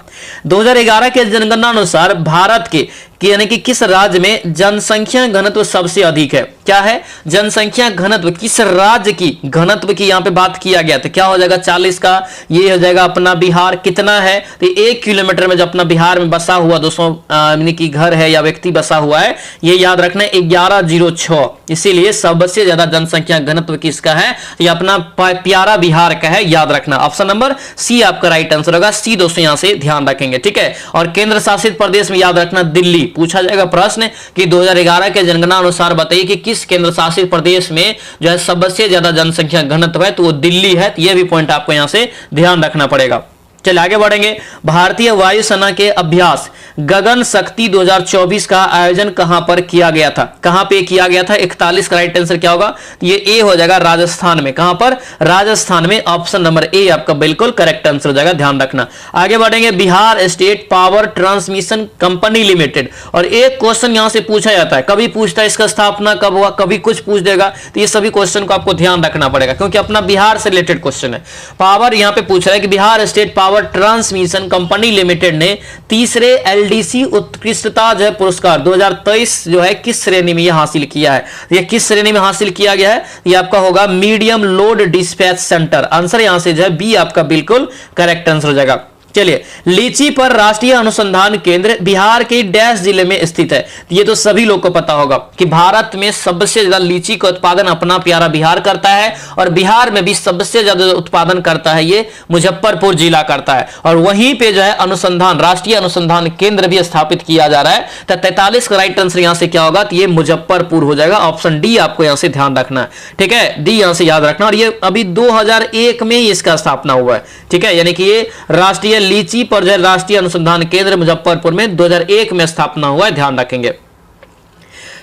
2011 के जनगणना अनुसार भारत के यानी कि किस राज्य में जनसंख्या घनत्व सबसे अधिक है? क्या है? जनसंख्या घनत्व किस राज्य की घनत्व की यहां पे बात किया गया, तो क्या हो जाएगा? 40 का ये हो जाएगा अपना बिहार। कितना है? तो 1 किलोमीटर में जो अपना बिहार में बसा हुआ दोस्तों यानी कि घर है या व्यक्ति बसा हुआ है, ये याद रखना 1106। इसीलिए सबसे ज्यादा जनसंख्या घनत्व किसका है? ये अपना प्यारा बिहार का है, याद रखना। ऑप्शन नंबर सी आपका राइट आंसर होगा, सी दोस्तों यहां से ध्यान रखेंगे, ठीक है। और केंद्र शासित प्रदेश में याद रखना दिल्ली। पूछा जाएगा प्रश्न कि 2011 के जनगणना अनुसार बताइए कि किस केंद्र शासित प्रदेश में जो है सबसे ज्यादा जनसंख्या घनत्व है, तो वो दिल्ली है। तो ये भी पॉइंट आपको यहां से ध्यान रखना पड़ेगा। चलिए आगे बढ़ेंगे। भारतीय वायुसेना के अभ्यास गगन शक्ति 2024 का आयोजन कहां पर किया गया था? कहां पे किया गया था? 41 का राइट आंसर क्या होगा? तो ये ए हो जाएगा, राजस्थान में। कहां पर? राजस्थान में। ऑप्शन नंबर ए आपका बिल्कुल करेक्ट आंसर हो जाएगा, ध्यान रखना। आगे बढ़ेंगे। Bihar state power transmission company limited, और एक क्वेश्चन यहां से पूछा जाता है, कभी पूछता है इसका स्थापना कब हुआ, कभी कुछ पूछ देगा, तो ये सभी क्वेश्चन को आपको ध्यान रखना पड़ेगा क्योंकि अपना बिहार से रिलेटेड क्वेश्चन है। पावर यहां पे पूछ रहा है कि Bihar state power transmission company limited ने तीसरे LDC उत्कृष्टता जो है पुरस्कार 2023 जो है किस श्रेणी में यह हासिल किया है? यह किस श्रेणी में हासिल किया गया है? यह आपका होगा medium load dispatch centre. Answer यहां से जो है बी आपका बिल्कुल करेक्ट आंसर हो जाएगा। चलिए, लीची पर राष्ट्रीय अनुसंधान केंद्र बिहार के डैश जिले में स्थित है। ये तो सभी लोग को पता होगा कि भारत में सबसे ज्यादा लीची का उत्पादन अपना प्यारा बिहार करता है, और बिहार में भी सबसे ज्यादा उत्पादन करता है ये मुजफ्फरपुर जिला करता है, और वहीं पे जो है अनुसंधान राष्ट्रीय अनुसंधान केंद्र भी स्थापित किया जा रहा है। तो 43 का राइट आंसर यहां से क्या होगा? तो ये मुजफ्फरपुर हो जाएगा। ऑप्शन डी आपको यहां से ध्यान रखना है, ठीक है, डी यहां से याद रखना। और ये अभी 2001 में ही इसका स्थापना हुआ है, ठीक है, यानी कि ये राष्ट्रीय लीची पर जो है राष्ट्रीय अनुसंधान केंद्र मुजफ्फरपुर में 2001 में स्थापना हुआ है, ध्यान रखेंगे।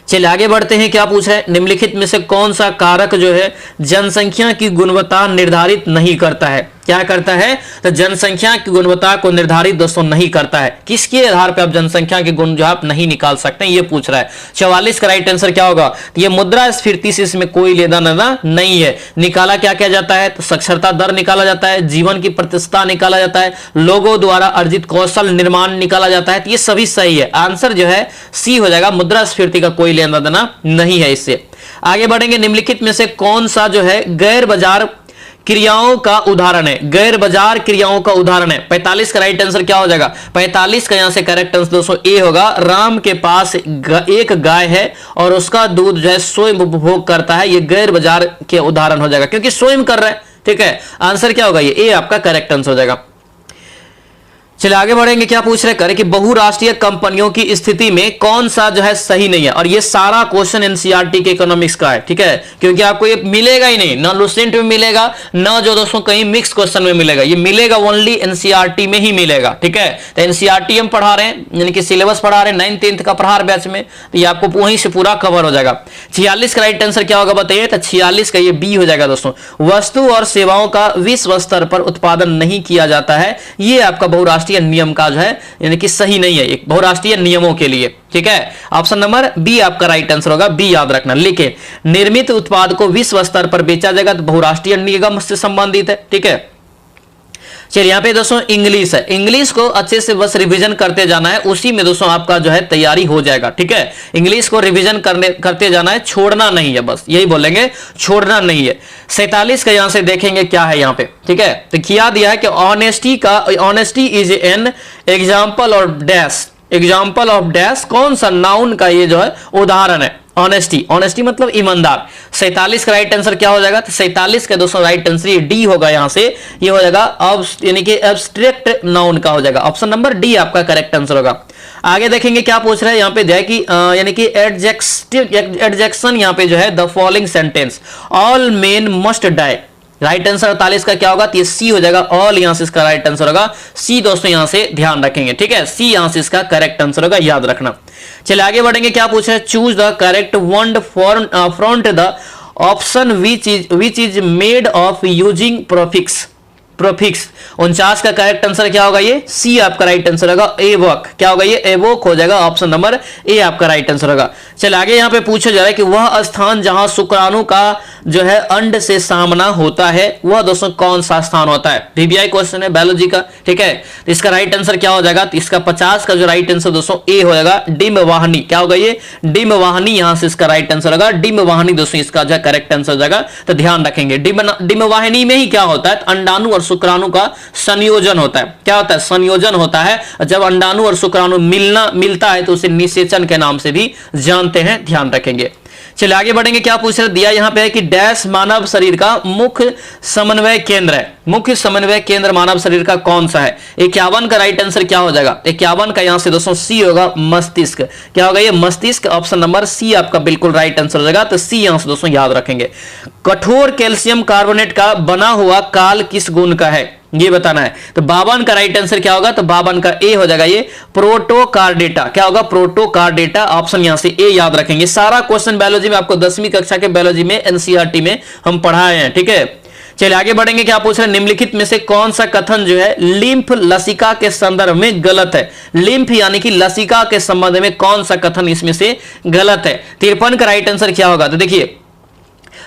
चलिए आगे बढ़ते हैं, क्या पूछ रहे हैं, निम्नलिखित में से कौन सा कारक जो है जनसंख्या की गुणवत्ता निर्धारित नहीं करता है। क्या करता है, तो जनसंख्या की गुणवत्ता को निर्धारित दोस्तों नहीं करता है। किसके आधार पर आप जनसंख्या के गुण जो आप नहीं निकाल सकते, ये पूछ रहा है। 44 का राइट आंसर क्या होगा, तो ये मुद्रास्फीति से इसमें कोई लेना देना नहीं है। निकाला क्या किया जाता है, तो साक्षरता दर निकाला जाता है, जीवन की प्रतिशतता निकाला जाता है, लोगों द्वारा अर्जित कौशल निर्माण निकाला जाता है। तो ये सभी सही है, आंसर जो है सी हो जाएगा, मुद्रास्फीति का कोई लेना देना नहीं है इससे। आगे बढ़ेंगे, निम्नलिखित में से कौन सा जो है गैर बाजार क्रियाओं का उदाहरण है, गैर बाजार क्रियाओं का उदाहरण है। 45 का राइट आंसर क्या हो जाएगा, 45 का यहां से करेक्ट आंसर दोस्तों ए होगा। राम के पास एक गाय है और उसका दूध जो है स्वयं उपभोग करता है, ये गैर बाजार के उदाहरण हो जाएगा क्योंकि स्वयं कर रहा है। ठीक है, आंसर क्या होगा, ये ए आपका करेक्ट आंसर हो जाएगा। चलिए आगे बढ़ेंगे, क्या पूछ रहे हैं कि बहुराष्ट्रीय कंपनियों की स्थिति में कौन सा जो है सही नहीं है। और ये सारा क्वेश्चन एनसीईआरटी के इकोनॉमिक्स का है, ठीक है, क्योंकि आपको ये मिलेगा ही नहीं, ना लुसेंट में मिलेगा, ना जो दोस्तों कहीं मिक्स क्वेश्चन में मिलेगा, ये मिलेगा ओनली एनसीईआरटी में ही मिलेगा। ठीक है, तो एनसीईआरटी हम पढ़ा रहे हैं, यानी कि सिलेबस पढ़ा रहे हैं 9th 10th का प्रहार बैच में, तो ये आपको वहीं से पूरा कवर हो जाएगा। 46 का राइट आंसर क्या होगा बताइए, तो 46 का ये बी हो जाएगा दोस्तों। वस्तु और सेवाओं का विश्व स्तर पर उत्पादन नहीं किया जाता है, ये आपका बहुराष्ट्रीय नियम का जो है यानी कि सही नहीं है, एक बहुराष्ट्रीय नियमों के लिए। ठीक है, ऑप्शन नंबर बी आपका राइट आंसर होगा, बी याद रखना। लेकिन निर्मित उत्पाद को विश्व स्तर पर बेचा जाएगा तो बहुराष्ट्रीय निगम से संबंधित है। ठीक है, चलिए यहाँ पे दोस्तों इंग्लिश है, इंग्लिश को अच्छे से बस रिवीजन करते जाना है, उसी में दोस्तों आपका जो है तैयारी हो जाएगा। ठीक है, इंग्लिश को रिवीजन करते जाना है, छोड़ना नहीं है, बस यही बोलेंगे, छोड़ना नहीं है। 47 का यहां से देखेंगे क्या है यहाँ पे। ठीक है, तो किया दिया है कि honesty is an example of dash, example of dash, कौन सा नाउन का ये जो है उदाहरण है, ऑनेस्टी, ऑनेस्टी मतलब ईमानदार। 47 का राइट आंसर क्या हो जाएगा, तो 47 का दोस्तों राइट आंसर डी होगा, यहां से ये हो जाएगा यानी कि एब्स्ट्रैक्ट नाउन का हो जाएगा, ऑप्शन नंबर डी आपका करेक्ट आंसर होगा। आगे देखेंगे क्या पूछ रहे हैं यहाँ पे, दिया कि यानी कि एडजेक्शन यहाँ पे जो है the following sentence all men must die, right answer 48 का क्या होगा, तो ये सी हो जाएगा, ऑल यहां से इसका राइट आंसर होगा, सी दोस्तों यहां से ध्यान रखेंगे। ठीक है, सी यहां से इसका करेक्ट आंसर होगा, याद रखना। चलिए आगे बढ़ेंगे, क्या पूछे, choose the correct word front the option which is made of using prefix, prefix. 49 का करेक्ट आंसर क्या होगा, ये सी आपका राइट आंसर होगा, एवोक, क्या होगा ये एवोक हो जाएगा, ऑप्शन नंबर ए आपका राइट आंसर होगा। चल आगे यहाँ पे पूछा जा रहा है कि वह स्थान जहां शुक्राणु का जो है अंड से सामना होता है वह दोस्तों कौन सा स्थान होता है, वीबीआई क्वेश्चन है बायोलॉजी का। ठीक है, तो इसका राइट आंसर क्या हो जाएगा, तो इसका 50 का जो राइट आंसर दोस्तों ए हो जाएगा, डिम वाहनी, क्या होगा ये डिम वाहनी, यहां से इसका राइट आंसर होगा, डिम वाहनी दोस्तों इसका जो करेक्ट आंसर हो जाएगा। तो ध्यान रखेंगे डिम वाहिनी में ही क्या होता है, अंडाणु और शुक्राणु का संयोजन होता है, क्या होता है, संयोजन होता है। जब अंडाणु और शुक्राणु मिलता है तो उसे निषेचन के नाम से भी जानते हैं, ध्यान रखेंगे। चलिए आगे बढ़ेंगे, क्या पूछ रहे दिया यहां पे है कि डैश मानव शरीर का मुख्य समन्वय केंद्र है, मुख्य समन्वय केंद्र मानव शरीर का कौन सा है। 51 का राइट आंसर क्या हो जाएगा, 51 का यहां से दोस्तों सी होगा, मस्तिष्क, क्या होगा ये मस्तिष्क, ऑप्शन नंबर सी आपका बिल्कुल राइट आंसर हो जाएगा। तो सी यहां से दोस्तों याद रखेंगे। कठोर कैल्शियम कार्बोनेट का बना हुआ काल किस गुण का है, ये बताना है। तो 52 का राइट आंसर क्या होगा, तो 52 का ए हो जाएगा, ये प्रोटोकार्डेटा, क्या होगा प्रोटोकार्डेटा, ऑप्शन यहां से ए याद रखेंगे। सारा क्वेश्चन बायोलॉजी में आपको 10वीं कक्षा के बायोलॉजी में एनसीईआरटी में हम पढ़ाए हैं। ठीक है, चलिए आगे बढ़ेंगे, क्या पूछ रहे हैं, निम्नलिखित में से कौन सा कथन जो है लिम्फ लसिका के संदर्भ में गलत है, लिम्फ यानी कि लसिका के संबंध में कौन सा कथन इसमें से गलत है। 53 का राइट आंसर क्या होगा, तो देखिए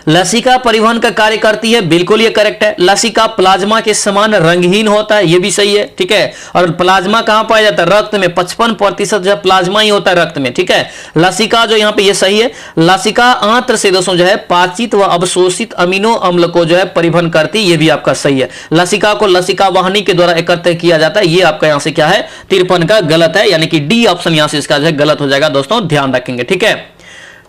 लसिका परिवहन का कार्य करती है, बिल्कुल ये करेक्ट है। लसिका प्लाज्मा के समान रंगहीन होता है, ये भी सही है। ठीक है, और प्लाज्मा कहां पाया जाता है, रक्त में, 55% जो प्लाज्मा ही होता है रक्त में। ठीक है, लसिका जो यहां पे ये सही है। लसिका आंत्र से दोस्तों जो है पाचित व अवशोषित अमीनो अम्ल को जो है परिवहन करती है, ये भी आपका सही है। लसिका को लसिका वाहिनी के द्वारा एकत्र किया जाता है, ये आपका यहां से क्या है 53 का गलत है, यानी कि डी ऑप्शन यहां से इसका जो है गलत हो जाएगा दोस्तों, ध्यान रखेंगे। ठीक है,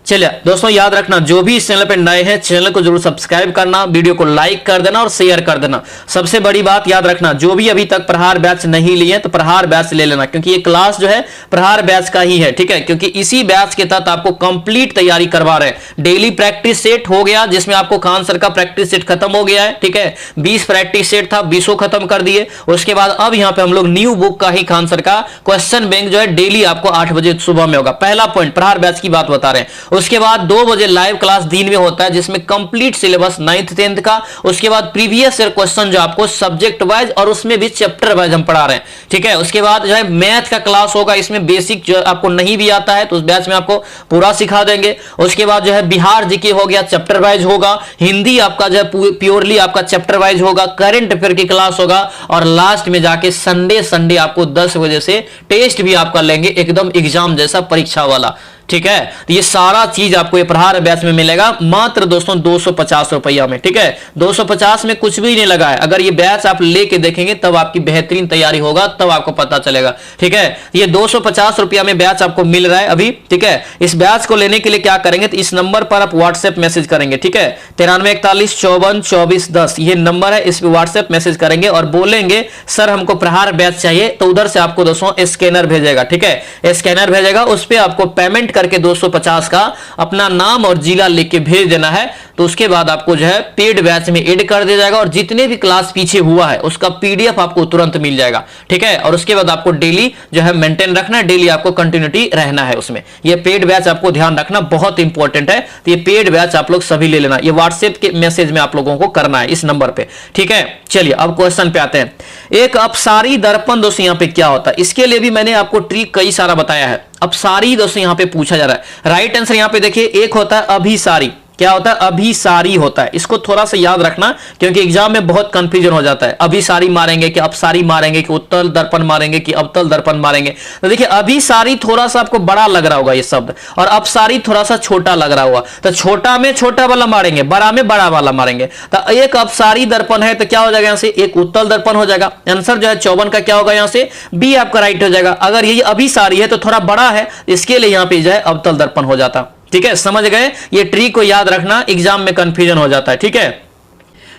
चलिए दोस्तों, याद रखना जो भी इस चैनल पे नए हैं चैनल को जरूर सब्सक्राइब करना, वीडियो को लाइक कर देना और शेयर कर देना। सबसे बड़ी बात याद रखना, जो भी अभी तक प्रहार बैच नहीं लिए तो प्रहार बैच ले लेना, क्योंकि ये क्लास जो है प्रहार बैच का ही है, ठीक है। क्योंकि इसी बैच के तहत आपको कंप्लीट तैयारी करवा रहे हैं। डेली प्रैक्टिस सेट हो गया, जिसमें आपको खान सर का प्रैक्टिस सेट खत्म हो गया है, ठीक है। 20 प्रैक्टिस सेट था, 20 खत्म कर दिए। उसके बाद अब यहाँ पे हम लोग न्यू बुक का ही खान सर का क्वेश्चन बैंक जो है डेली आपको 8 बजे सुबह में होगा। पहला पॉइंट प्रहार बैच की बात बता रहे हैं। उसके बाद 2 बजे लाइव क्लास दिन में होता है, जिसमें कंप्लीट सिलेबस 9th 10th का। उसके बाद प्रीवियस ईयर क्वेश्चन जो आपको सब्जेक्ट वाइज और उसमें भी चैप्टर वाइज हम पढ़ा रहे हैं, ठीक है। उसके बाद जो है मैथ का क्लास होगा, इसमें बेसिक जो आपको नहीं भी आता है तो उस बैच में आपको पूरा सिखा देंगे। उसके बाद जो है बिहार जीके हो गया, चैप्टर वाइज होगा। हिंदी आपका जो है प्योरली आपका चैप्टर वाइज होगा। करंट अफेयर की क्लास होगा और लास्ट में जाके संडे आपको 10 बजे से टेस्ट भी आपका लेंगे, एकदम एग्जाम जैसा परीक्षा वाला, ठीक है। तो ये सारा चीज आपको ये प्रहार बैच में मिलेगा मात्र दोस्तों 250 रुपया में, ठीक है। 250 में कुछ भी नहीं लगा है। अगर ये बैच आप लेके देखेंगे तब आपकी बेहतरीन तैयारी होगा, तब आपको पता चलेगा, ठीक है। ये 250 रुपया में बैच आपको मिल रहा है अभी, ठीक है। इस बैच को लेने के लिए क्या करेंगे, तो इस नंबर पर आप व्हाट्सएप मैसेज करेंगे, ठीक है। 9341542410 ये नंबर है, इस पर व्हाट्सएप मैसेज करेंगे और बोलेंगे सर हमको प्रहार बैच चाहिए, तो उधर से आपको दोस्तों स्कैनर भेजेगा, ठीक है। स्कैनर भेजेगा, उस पर आपको पेमेंट करके 250 का अपना नाम और जिला लिख के भेज देना है। तो उसके बाद आपको जो है पेड बैच में ऐड कर दिया जाएगा और जितने भी क्लास पीछे हुआ है उसका पीडीएफ आपको तुरंत मिल जाएगा, ठीक है। और उसके बाद आपको डेली जो है मेंटेन रखना है, डेली आपको कंटिन्यूटी रहना है उसमें। ये पेड बैच आपको ध्यान रखना बहुत इंपॉर्टेंट है। तो ये पेड बैच आप लोग सभी ले लेना, ये व्हाट्सएप के मैसेज में आप लोगों को करना है इस नंबर पे, ठीक है। चलिए अब क्वेश्चन पे आते हैं। एक अपसारी दर्पण दोस्तों यहाँ पे क्या होता है, इसके लिए भी मैंने आपको ट्रिक कई सारा बताया है। अपसारी दोस्तों यहाँ पे पूछा जा रहा है। राइट आंसर यहाँ पे देखिए, एक होता है अभिसारी। क्या होता है, अभिसारी होता है। इसको थोड़ा सा याद रखना क्योंकि एग्जाम में बहुत कंफ्यूजन हो जाता है। अभिसारी मारेंगे कि अपसारी मारेंगे कि उत्तल दर्पण मारेंगे कि अवतल दर्पण मारेंगे। तो देखिए अभिसारी थोड़ा सा आपको बड़ा लग रहा होगा ये शब्द, और अपसारी थोड़ा सा छोटा लग रहा होगा। तो छोटा में छोटा वाला मारेंगे, बड़ा में बड़ा वाला मारेंगे। तो एक अपसारी दर्पण है तो क्या हो जाएगा, यहां से एक उत्तल दर्पण हो जाएगा। आंसर जो है 54 का क्या होगा, यहां से बी आपका राइट हो जाएगा। अगर ये अभिसारी है तो थोड़ा बड़ा है, इसके लिए यहां पे जो है अवतल दर्पण हो जाता, ठीक है। समझ गए, ये ट्रिक को याद रखना, एग्जाम में कंफ्यूजन हो जाता है, ठीक है।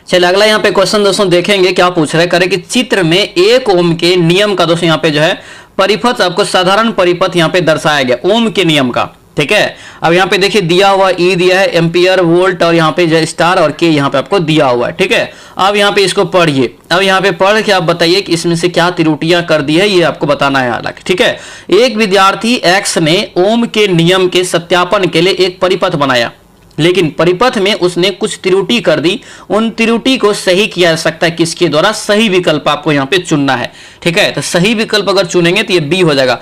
चलिए अगला यहाँ पे क्वेश्चन दोस्तों देखेंगे क्या पूछ रहे हैं। कि चित्र में 1 ओम के नियम का दोस्तों यहाँ पे जो है परिपथ, आपको साधारण परिपथ यहाँ पे दर्शाया गया ओम के नियम का, ठीक है। अब यहाँ पे देखिए दिया हुआ ई दिया है, एम्पियर, वोल्ट और यहाँ पे जो स्टार और के यहाँ पे आपको दिया हुआ है, ठीक है। अब यहाँ पे इसको पढ़िए। अब यहाँ पे पढ़ के आप बताइए कि इसमें से क्या त्रुटियां कर दी है, ये आपको बताना है हालांकि, ठीक है। एक विद्यार्थी एक्स ने ओम के नियम के सत्यापन के लिए एक परिपथ बनाया, लेकिन परिपथ में उसने कुछ त्रुटि कर दी। उन त्रुटि को सही किया जा सकता है किसके द्वारा, सही विकल्प आपको यहाँ पे चुनना है, ठीक है। तो सही विकल्प अगर चुनेंगे तो ये बी हो जाएगा।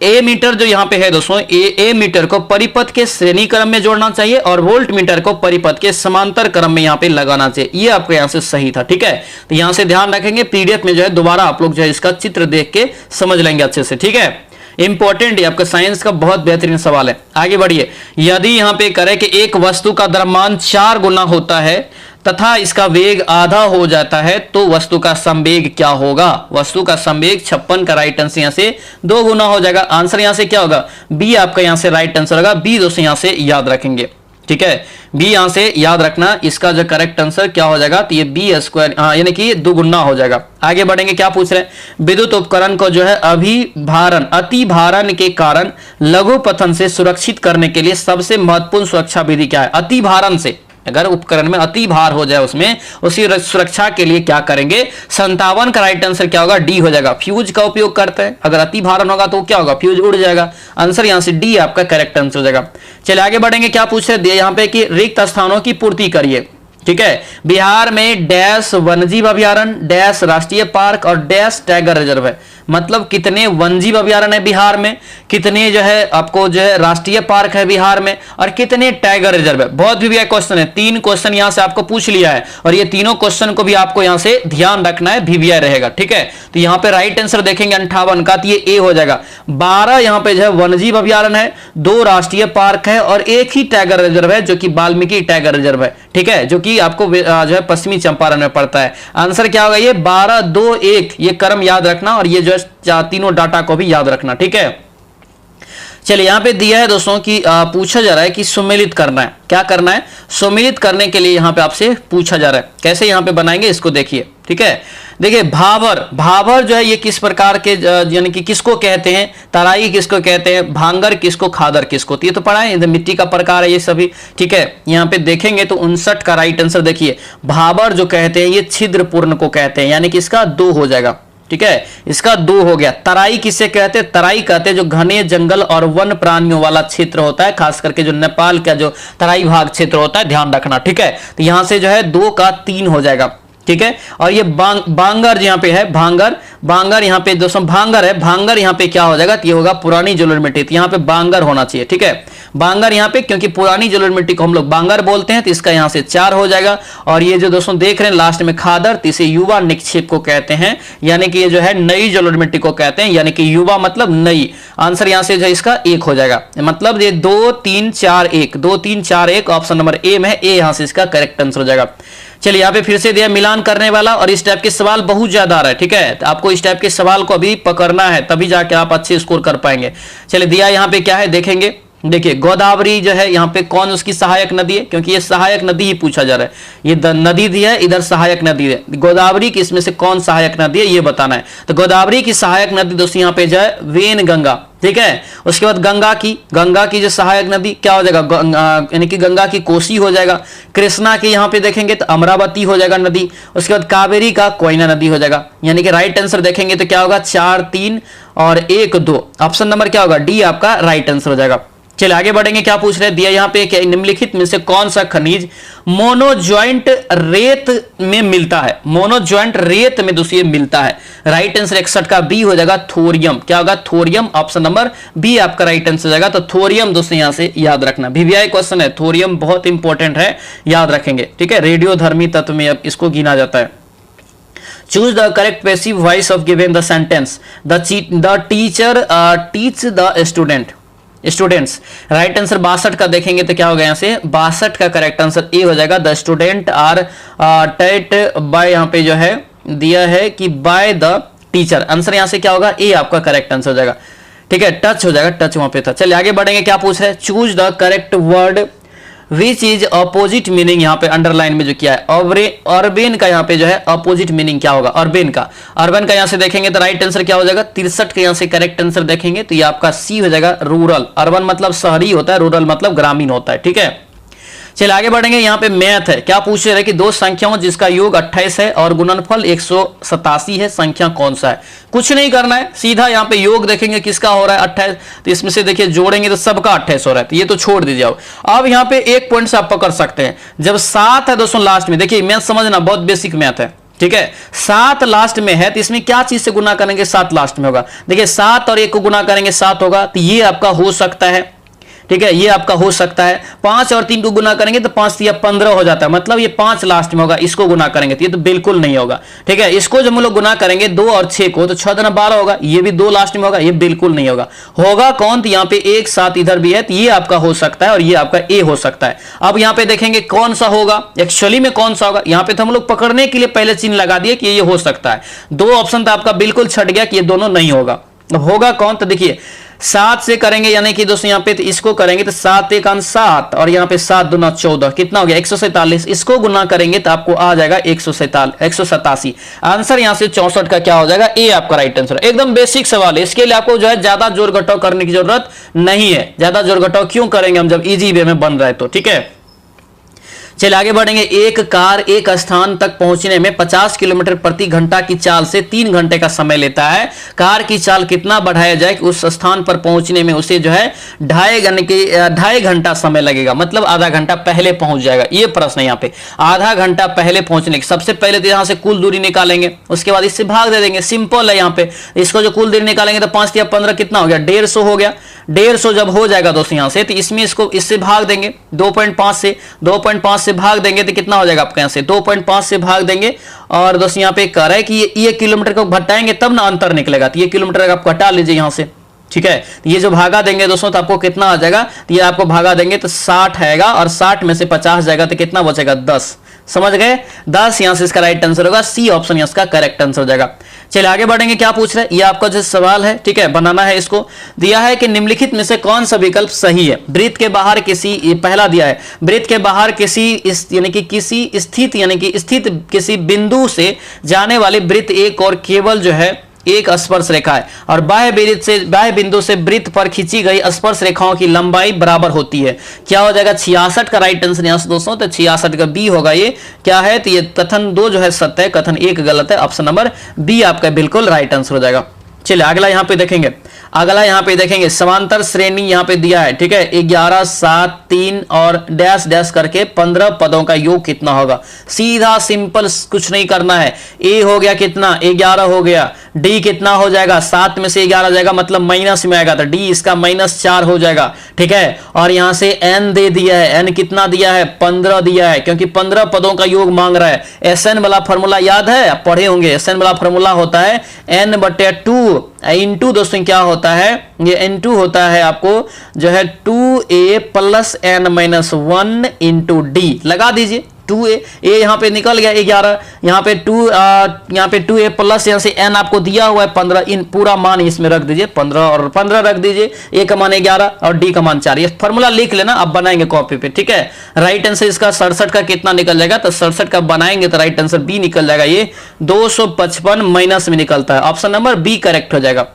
ए मीटर जो यहाँ पे है दोस्तों, ए मीटर को परिपथ के श्रेणी क्रम में जोड़ना चाहिए और वोल्ट मीटर को परिपथ के समांतर क्रम में यहाँ पे लगाना चाहिए। ये आपको यहाँ से सही था, ठीक है। तो यहाँ से ध्यान रखेंगे, पीडीएफ में जो है दोबारा आप लोग जो है इसका चित्र देख के समझ लेंगे अच्छे से, ठीक है। इंपॉर्टेंट है, आपका साइंस का बहुत बेहतरीन सवाल है। आगे बढ़िए। यदि यहाँ पे करें कि एक वस्तु का द्रव्यमान 4 गुना होता है तथा इसका वेग आधा हो जाता है, तो वस्तु का संवेग क्या होगा। वस्तु का संवेग 56 का राइट आंसर यहाँ से 2 गुना हो जाएगा। आंसर यहाँ से क्या होगा, बी आपका यहाँ से राइट आंसर होगा। बी दोस्तों यहाँ से याद रखेंगे, ठीक है। बी यहां से याद रखना, इसका जो करेक्ट आंसर क्या हो जाएगा, तो ये बी स्क्वायर, यानी कि 2 गुना हो जाएगा। आगे बढ़ेंगे, क्या पूछ रहे हैं। विद्युत उपकरण को जो है अति भारण के कारण लघु पतन से सुरक्षित करने के लिए सबसे महत्वपूर्ण सुरक्षा विधि क्या है। अति भारण से, अगर उपकरण में अति भार हो जाए उसमें, उसी सुरक्षा के लिए क्या करेंगे। 57 का राइट आंसर क्या होगा, डी हो जाएगा। फ्यूज का उपयोग करते हैं, अगर अति भारण होगा तो क्या होगा, फ्यूज उड़ जाएगा। आंसर यहां से डी आपका करेक्ट आंसर हो जाएगा। चलिए आगे बढ़ेंगे, क्या पूछ रहे हैं यहाँ पे कि रिक्त स्थानों की पूर्ति करिए, ठीक है। बिहार में डैश वन्यजीव अभ्यारण्य, डैश राष्ट्रीय पार्क और डैश टाइगर रिजर्व है। मतलब कितने वन्यजीव अभ्यारण्य है बिहार में, कितने जो है आपको जो है राष्ट्रीय पार्क है बिहार में, और कितने टाइगर रिजर्व है। बहुत भी क्वेश्चन है, 3 क्वेश्चन यहां से आपको पूछ लिया है और ये तीनों क्वेश्चन को भी आपको यहां से ध्यान रखना है, वीवीआई रहेगा, ठीक है। तो यहाँ पे राइट आंसर देखेंगे 58 का, तो ये ए हो जाएगा। 12 यहाँ पे जो है वन्यजीव अभ्यारण्य है, 2 राष्ट्रीय पार्क है और 1 ही टाइगर रिजर्व है जो कि वाल्मीकि टाइगर रिजर्व है, ठीक है, जो कि आपको जो है पश्चिमी चंपारण में पड़ता है। आंसर क्या होगा, ये 12, 2, 1, ये क्रम याद रखना और ये जो है तीनों डाटा को भी याद रखना, ठीक है। चलिए यहाँ पे दिया है दोस्तों कि पूछा जा रहा है कि सुमेलित करना है। क्या करना है? सुमेलित करने के लिए यहाँ पे आपसे पूछा जा रहा है। कैसे यहाँ पे बनाएंगे इसको देखिए, ठीक है। देखिए भाबर, भाबर जो है ये किस प्रकार के यानी कि किसको कहते हैं? तराई किसको कहते हैं? भांगर किसको? खादर किसको? तो ये तो पढ़ा है, मिट्टी का प्रकार है ये सभी, ठीक है। यहाँ पे देखेंगे तो 59 का राइट आंसर देखिए, भाबर जो कहते हैं ये छिद्रपूर्ण को कहते हैं, यानी कि इसका 2 हो जाएगा, ठीक है। इसका 2 हो गया। तराई किसे कहते हैं? तराई कहते हैं जो घने जंगल और वन प्राणियों वाला क्षेत्र होता है, खास करके जो नेपाल का जो तराई भाग क्षेत्र होता है, ध्यान रखना, ठीक है। तो यहां से जो है 2 का 3 हो जाएगा, ठीक है। और ये बांगर यहाँ पे है, भांगर, बांगर यहाँ पे दोस्तों भांगर है, भांगर यहाँ पे क्या हो जाएगा? ये होगा पुरानी जलोढ़ मिट्टी, तो यहाँ पे बांगर होना चाहिए, ठीक है। बांगर यहाँ पे, क्योंकि पुरानी जलोढ़ मिट्टी को हम लोग बांगर बोलते हैं, तो इसका यहाँ से 4 हो जाएगा। और ये जो दोस्तों देख रहे हैं लास्ट में खादर, तो इसे युवा निक्षेप को कहते हैं, यानी कि ये जो है नई जलोढ़ मिट्टी को कहते हैं, यानी कि युवा मतलब नई। आंसर यहाँ से जो है इसका 1 हो जाएगा, मतलब ये 2 3 4 1, 2 3 4 1 ऑप्शन नंबर ए में है, ए यहाँ से इसका करेक्ट आंसर हो जाएगा। चलिए यहाँ पे फिर से दिया मिलान करने वाला, और इस टाइप के सवाल बहुत ज्यादा आ रहा है, ठीक है। तो आपको इस टाइप के सवाल को अभी पकड़ना है, तभी जाके आप अच्छे स्कोर कर पाएंगे। चलिए दिया यहाँ पे क्या है देखेंगे, देखिए गोदावरी जो है यहाँ पे कौन उसकी सहायक नदी है, क्योंकि ये सहायक नदी ही पूछा जा रहा है। ये नदी दी है, इधर सहायक नदी है, गोदावरी की इसमें से कौन सहायक नदी है ये बताना है। तो गोदावरी की सहायक नदी दोस्तों यहाँ पे जो है वेन गंगा, ठीक है। उसके बाद गंगा की जो सहायक नदी क्या हो जाएगा? यानी कि गंगा की कोसी हो जाएगा। कृष्णा की यहाँ पे देखेंगे तो अमरावती हो जाएगा नदी। उसके बाद कावेरी का कोयना नदी हो जाएगा, यानी कि राइट आंसर देखेंगे तो क्या होगा? 4 3 और 1 2, ऑप्शन नंबर क्या होगा? डी आपका राइट आंसर हो जाएगा। चलिए आगे बढ़ेंगे, क्या पूछ रहे हैं दिया यहाँ पे, निम्नलिखित में से कौन सा खनिज मोनोजॉइंट रेत में मिलता है? मोनोजॉइंट रेत में दोस्तों मिलता है। राइट आंसर 61 का बी हो जाएगा, थोरियम। क्या होगा? थोरियम, ऑप्शन नंबर बी आपका राइट आंसर हो जाएगा। तो थोरियम दोस्तों यहां से याद रखना, वीवीआई क्वेश्चन है, थोरियम बहुत इंपॉर्टेंट है, याद रखेंगे, ठीक है। रेडियोधर्मी तत्व में अब इसको गिना जाता है। Choose the correct passive voice of given the sentence. The teacher teach the students. Right answer 62 का देखेंगे तो क्या होगा? यहाँ से 62 का करेक्ट आंसर ए हो जाएगा। The student are touch by, यहाँ पे जो है दिया है कि बाय द टीचर, आंसर यहाँ से क्या होगा? ए आपका करेक्ट आंसर हो जाएगा, ठीक है। टच हो जाएगा, टच वहां पे था। चलिए आगे बढ़ेंगे, क्या पूछ रहे हैं? Choose the correct word which is opposite meaning, यहाँ पे अंडरलाइन में जो किया है अर्बेन का, यहाँ पे जो है अपोजिट मीनिंग क्या होगा? अर्बेन का यहाँ से देखेंगे तो राइट आंसर क्या हो जाएगा? 63 के यहाँ से करेक्ट आंसर देखेंगे तो ये आपका सी हो जाएगा, रूरल। अर्बन मतलब शहरी होता है, रूरल मतलब ग्रामीण होता है, ठीक है। चलिए आगे बढ़ेंगे, यहाँ पे मैथ है। क्या पूछ रहे हैं कि 2 संख्याओं जिसका योग 28 है और गुणनफल 187 है, संख्या कौन सा है? कुछ नहीं करना है, सीधा यहाँ पे योग देखेंगे किसका हो रहा है 28, तो इसमें से देखिए जोड़ेंगे तो सबका 28 हो रहा है, तो ये तो छोड़ दीजिए। अब यहाँ पे एक पॉइंट से आप पकड़ सकते हैं, जब 7 है दोस्तों लास्ट में, देखिए मैथ समझना, बहुत बेसिक मैथ है, ठीक है। 7 लास्ट में है तो इसमें क्या चीज से गुना करेंगे? 7 लास्ट में होगा, देखिए 7 और 1 को गुना करेंगे 7 होगा, तो ये आपका हो सकता है, ठीक है, ये आपका हो सकता है। 5 और 3 को गुना करेंगे तो 5 या 15 हो जाता है, मतलब ये 5 लास्ट में होगा, इसको गुना करेंगे तो ये तो बिल्कुल नहीं होगा, ठीक है। इसको जब हम लोग गुना करेंगे 2 और 6 को तो 6 12 होगा, ये भी 2 लास्ट में होगा, ये बिल्कुल नहीं होगा। होगा कौन? तो यहाँ पे 1 7 इधर भी है, तो ये आपका हो सकता है और ये आपका ए हो सकता है। अब यहाँ पे देखेंगे कौन सा होगा, एक्चुअली में कौन सा होगा। यहाँ पे तो हम लोग पकड़ने के लिए पहले चिन्ह लगा दिए कि ये हो सकता है। 2 ऑप्शन तो आपका बिल्कुल छट गया कि ये दोनों नहीं होगा। होगा कौन? तो देखिए 7 से करेंगे, यानी कि दोस्तों यहाँ पे तो इसको करेंगे तो 7 1 7 और यहाँ पे 7 2 14, कितना हो गया? 147। इसको गुना करेंगे तो आपको आ जाएगा 187। आंसर यहाँ से 64 का क्या हो जाएगा? ए आपका राइट आंसर। एकदम बेसिक सवाल है, इसके लिए आपको जो है ज्यादा जोर घटाव करने की जरूरत नहीं है। ज्यादा जोर घटाव क्यों करेंगे हम, जब इजी वे में बन रहा है तो, ठीक है। चलिए आगे बढ़ेंगे। एक कार एक स्थान तक पहुंचने में 50 किलोमीटर प्रति घंटा की चाल से 3 घंटे का समय लेता है। कार की चाल कितना बढ़ाया जाए कि उस स्थान पर पहुंचने में उसे जो है 2.5 घंटा समय लगेगा, मतलब आधा घंटा पहले पहुंच जाएगा। ये प्रश्न है यहाँ पे, आधा घंटा पहले पहुंचने की। सबसे पहले तो यहां से कुल दूरी निकालेंगे, उसके बाद इससे भाग दे देंगे, सिंपल है। यहाँ पे इसको जो कुल दूरी निकालेंगे तो 5 या 15 कितना हो गया? 150 हो गया। 150 जब हो जाएगा दोस्तों यहां से, तो इसमें इसको इससे भाग देंगे 2.5 से, 2.5 से भाग देंगे तो कितना हो जाएगा आपके? यहां से 2.5 से भाग देंगे। और दोस्तों यहाँ पे कह रहा है कि ये किलोमीटर को घटाएंगे तब ना अंतर निकलेगा, तो ये किलोमीटर आप घटा लीजिए यहां से, ठीक है। ये जो भागा देंगे दोस्तों तो आपको कितना आ जाएगा? तो ये आपको भागा देंगे तो 60 आएगा और 60 में से 50 जाएगा तो कितना बचेगा? 10। समझ गए? 10 यहां से इसका राइट आंसर होगा, सी ऑप्शन यहां इसका करेक्ट आंसर हो जाएगा। चलिए आगे बढ़ेंगे, क्या पूछ रहे हैं, ये आपका जो सवाल है, ठीक है, बनाना है। इसको दिया है कि निम्नलिखित में से कौन सा विकल्प सही है। वृत्त के बाहर किसी, पहला दिया है वृत्त के बाहर किसी यानी कि किसी स्थित यानी कि स्थित किसी बिंदु से जाने वाली वृत्त एक और केवल जो है एक स्पर्श रेखा है, और बाह्य बिंदु से वृत्त पर खींची गई स्पर्श रेखाओं की लंबाई बराबर होती है। क्या हो जाएगा? 66 का राइट आंसर यहां से दोस्तों, तो 66 का बी होगा। ये क्या है? तो ये कथन 2 जो है सत्य है, कथन 1 गलत है। ऑप्शन नंबर बी आपका बिल्कुल राइट आंसर हो जाएगा। चलिए अगला यहां पे देखेंगे, अगला यहां पे देखेंगे समांतर श्रेणी यहां पे दिया है, ठीक है, 11 7 3 और डैश डैश करके 15 पदों का योग कितना होगा। सीधा सिंपल, कुछ नहीं करना है। ए हो गया कितना? 11 हो गया। डी कितना हो जाएगा? 7 में से 11 जाएगा, मतलब माइनस में आएगा, तो डी इसका -4 हो जाएगा, ठीक है। और यहां से एन दे दिया है, एन कितना दिया है? 15 दिया है, क्योंकि 15 पदों का योग मांग रहा है। एसएन वाला फॉर्मूला याद है, आप पढ़े होंगे। एसएन वाला फॉर्मूला होता है n/2 इंटू दोस्तों क्या होता है, ये n2 होता है आपको जो है 2a + n-1 इंटू डी। लगा दीजिए 2a, ए यहां पे निकल गया 11, यहां पे 2a प्लस यहां से n आपको दिया हुआ है 15, इन पूरा मान इसमें रख दीजिए 15 और 15 रख दीजिए। a का मान 11 और d का मान 4। ये फॉर्मूला लिख लेना, अब बनाएंगे कॉपी पे, ठीक है। राइट आंसर इसका 67 का कितना निकल जाएगा? तो 67 का बनाएंगे तो राइट आंसर बी निकल जाएगा। ये 255 माइनस में निकलता है। ऑप्शन नंबर बी करेक्ट हो जाएगा,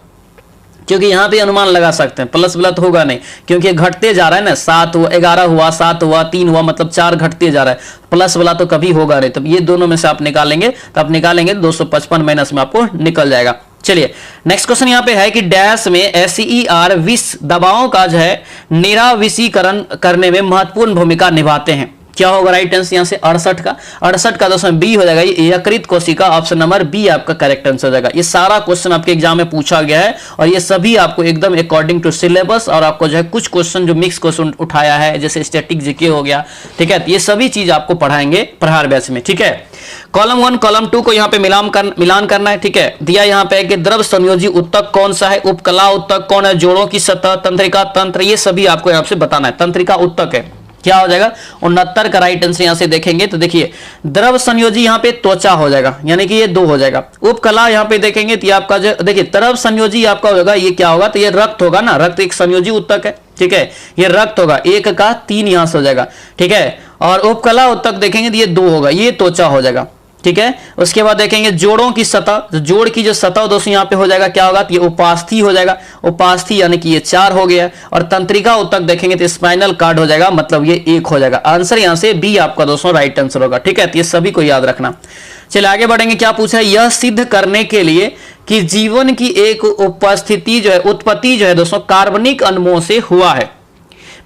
क्योंकि यहां पे अनुमान लगा सकते हैं, प्लस वाला तो होगा नहीं, क्योंकि घटते जा रहा है ना। 7 हुआ, 11 हुआ, 7 हुआ, 3 हुआ, मतलब 4 घटते जा रहा है। प्लस वाला तो कभी होगा नहीं। तब ये दोनों में से आप निकालेंगे, तो आप निकालेंगे 255 माइनस में आपको निकल जाएगा। चलिए नेक्स्ट क्वेश्चन यहां पे है कि डैश में SER विष दवाओं का जो है निराविषीकरण करने में महत्वपूर्ण भूमिका निभाते हैं। क्या होगा राइट आंसर यहां से? 68 का दोस्तों बी हो जाएगा, ये यकृत कोशिका। ऑप्शन नंबर बी आपका करेक्ट आंसर हो जाएगा। ये सारा क्वेश्चन आपके एग्जाम में पूछा गया है, और ये सभी आपको एकदम अकॉर्डिंग टू सिलेबस, और आपको जो है कुछ क्वेश्चन जो मिक्स क्वेश्चन उठाया है, जैसे स्टैटिक जीके हो गया, ठीक है। ये सभी चीज आपको पढ़ाएंगे प्रहार बैच में, ठीक है। कॉलम 1 कॉलम 2 को यहाँ पे मिलान करना है, ठीक है। दिया यहाँ पे कि द्रव संयोजी उत्तक कौन सा है, उपकला उत्तक कौन है, जोड़ों की सतह, तंत्रिका तंत्र, ये सभी आपको यहाँ से बताना है। तंत्रिका उत्तक है, क्या हो जाएगा? 69 का राइट आंसर यहां से देखेंगे तो देखिए द्रव संयोजी यहां पे त्वचा हो जाएगा, यानी कि ये 2 हो जाएगा। उपकला यहां पे देखेंगे तो ये आपका जो देखिए द्रव संयोजी आपका होगा, ये क्या होगा? तो ये रक्त होगा ना, रक्त एक संयोजी उत्तक है, ठीक है। ये रक्त होगा, 1 का 3 यहां से हो जाएगा, ठीक है। और उपकला उत्तक देखेंगे तो ये 2 होगा, ये त्वचा हो जाएगा, ठीक है। उसके बाद देखेंगे जोड़ों की सतह, जोड़ की जो सतह दोस्तों यहाँ पे हो जाएगा, क्या होगा? तो ये उपास्थि हो जाएगा, उपास्थि यानी कि ये 4 हो गया। और तंत्रिका उत्तक देखेंगे तो स्पाइनल कार्ड हो जाएगा, मतलब ये 1 हो जाएगा। आंसर यहाँ से बी आपका दोस्तों राइट आंसर होगा, ठीक है। तो ये सभी को याद रखना। चलिए आगे बढ़ेंगे, क्या पूछा है? यह सिद्ध करने के लिए कि जीवन की एक उपस्थिति जो है, उत्पत्ति जो है दोस्तों कार्बनिक अणुओं से हुआ है,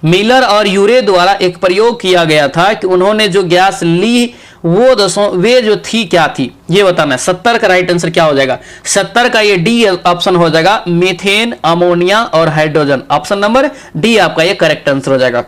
मिलर और यूरे द्वारा एक प्रयोग किया गया था कि उन्होंने जो गैस ली वो दोस्तों वे जो थी क्या थी, ये बताना है। 70 का राइट आंसर क्या हो जाएगा? 70 का ये डी ऑप्शन हो जाएगा, मीथेन, अमोनिया और हाइड्रोजन। ऑप्शन नंबर डी आपका ये करेक्ट आंसर हो जाएगा।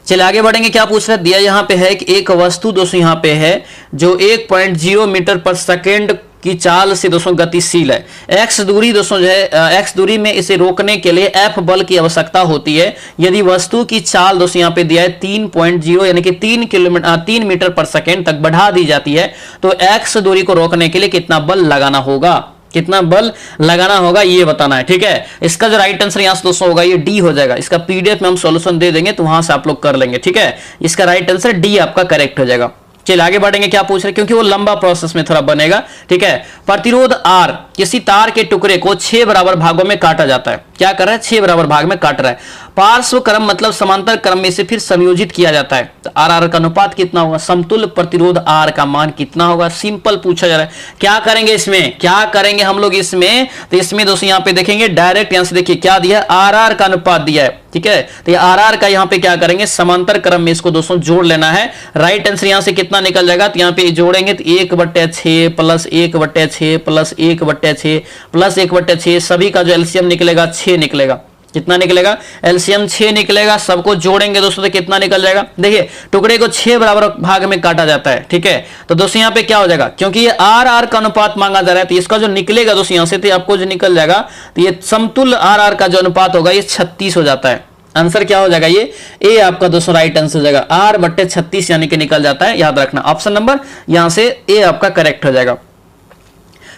चलिए आगे बढ़ेंगे, क्या पूछ रहे हैं? दिया यहाँ पे है कि एक वस्तु दोस्तों यहाँ पे है जो 1.0 मीटर पर सेकेंड की चाल से दोस्तों गतिशील है। एक्स दूरी दोस्तों जो है, एक्स दूरी में इसे रोकने के लिए एफ बल की आवश्यकता होती है। यदि वस्तु की चाल दोस्तों यहाँ पे दिया है 3.0 यानी कि 3 मीटर पर सेकेंड तक बढ़ा दी जाती है, तो एक्स दूरी को रोकने के लिए कितना बल लगाना होगा, कितना बल लगाना होगा, ये बताना है, ठीक है। इसका जो राइट आंसर यहां से दोस्तों होगा ये डी हो जाएगा। इसका पीडीएफ में हम सॉल्यूशन दे देंगे, तो वहां से आप लोग कर लेंगे, ठीक है। इसका राइट आंसर डी आपका करेक्ट हो जाएगा। चलिए आगे बढ़ेंगे, क्या पूछ रहे, क्योंकि वो लंबा प्रोसेस में थोड़ा बनेगा, ठीक है। प्रतिरोध आर किसी तार के टुकड़े को 6 बराबर भागों में काटा जाता है। क्या कर रहा है? 6 बराबर भाग में काट रहा है। पार्श्व क्रम मतलब समांतर क्रम में से फिर संयोजित किया जाता है, तो आर का अनुपात कितना होगा? समतुल्य प्रतिरोध आर का मान कितना होगा? सिंपल पूछा जा रहा है। क्या करेंगे इसमें, क्या करेंगे हम लोग इसमें? तो इसमें दोस्तों यहाँ पे देखेंगे डायरेक्ट, यहां से देखिए क्या दिया है, आर का अनुपात दिया है, ठीक है। तो ये आर का यहाँ पे क्या करेंगे, समांतर क्रम में इसको दोस्तों जोड़ लेना है। राइट आंसर यहाँ से कितना निकल जाएगा? तो यहाँ पे जोड़ेंगे तो 1/6 प्लस 1/6 प्लस 1/6 प्लस 1/6, सभी का जो एलसीएम निकलेगा 6 निकलेगा। कितना निकलेगा? एलसीएम 6 निकलेगा। सबको जोड़ेंगे दोस्तों तो कितना निकल जाएगा? देखिए टुकड़े को 6 बराबर भाग में काटा जाता है, ठीक है। तो दोस्तों यहाँ पे क्या हो जाएगा, क्योंकि ये आर का अनुपात मांगा जा रहा है, तो इसका जो निकलेगा दोस्तों यहाँ से, तो आपको जो निकल जाएगा, तो ये समतुल्य आर का जो अनुपात होगा ये 36 हो जाता है। आंसर क्या हो जाएगा, ये ए आपका दोस्तों राइट आंसर हो जाएगा। R/36 यानी कि निकल जाता है, याद रखना। ऑप्शन नंबर यहां से ए आपका करेक्ट हो जाएगा।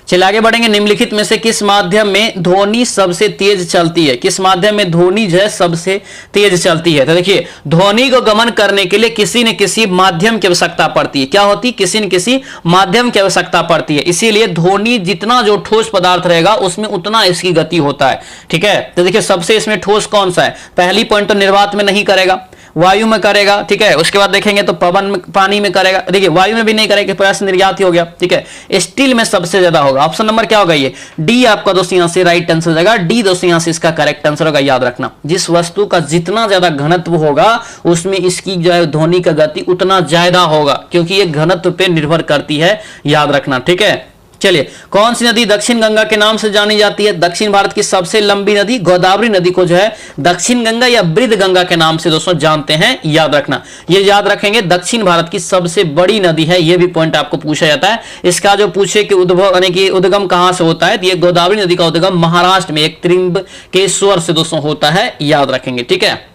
चलिए आगे बढ़ेंगे। निम्नलिखित में से किस माध्यम में ध्वनि सबसे तेज चलती है? किस माध्यम में ध्वनि जो है सबसे तेज चलती है? तो देखिए, ध्वनि को गमन करने के लिए किसी न किसी माध्यम की आवश्यकता पड़ती है। क्या होती है? किसी न किसी माध्यम की आवश्यकता पड़ती है। इसीलिए ध्वनि जितना जो ठोस पदार्थ रहेगा उसमें उतना इसकी गति होता है। ठीक है, तो देखिए सबसे इसमें ठोस कौन सा है? पहली पॉइंट तो निर्वात में नहीं करेगा, वायु में करेगा। ठीक है, उसके बाद देखेंगे तो पवन में, पानी में करेगा। देखिए वायु में भी नहीं करेगा, प्रयास निर्यात ही हो गया। ठीक है, स्टील में सबसे ज्यादा होगा। ऑप्शन नंबर क्या होगा, ये डी आपका दोस्तों यहां से राइट आंसर हो जाएगा। डी दोस्तों यहां से इसका करेक्ट आंसर होगा, याद रखना। जिस वस्तु का जितना ज्यादा घनत्व होगा उसमें इसकी जो है ध्वनि का गति उतना ज्यादा होगा, क्योंकि ये घनत्व पे निर्भर करती है, याद रखना। ठीक है, चलिए कौन सी नदी दक्षिण गंगा के नाम से जानी जाती है? दक्षिण भारत की सबसे लंबी नदी गोदावरी नदी को जो है दक्षिण गंगा या वृद्ध गंगा के नाम से दोस्तों जानते हैं, याद रखना। ये याद रखेंगे, दक्षिण भारत की सबसे बड़ी नदी है। ये भी पॉइंट आपको पूछा जाता है। इसका जो पूछे कि उद्भव यानी कि उद्गम कहां से होता है, तो ये गोदावरी नदी का उद्गम महाराष्ट्र में एक त्रिंबकेश्वर से दोस्तों होता है, याद रखेंगे। ठीक है,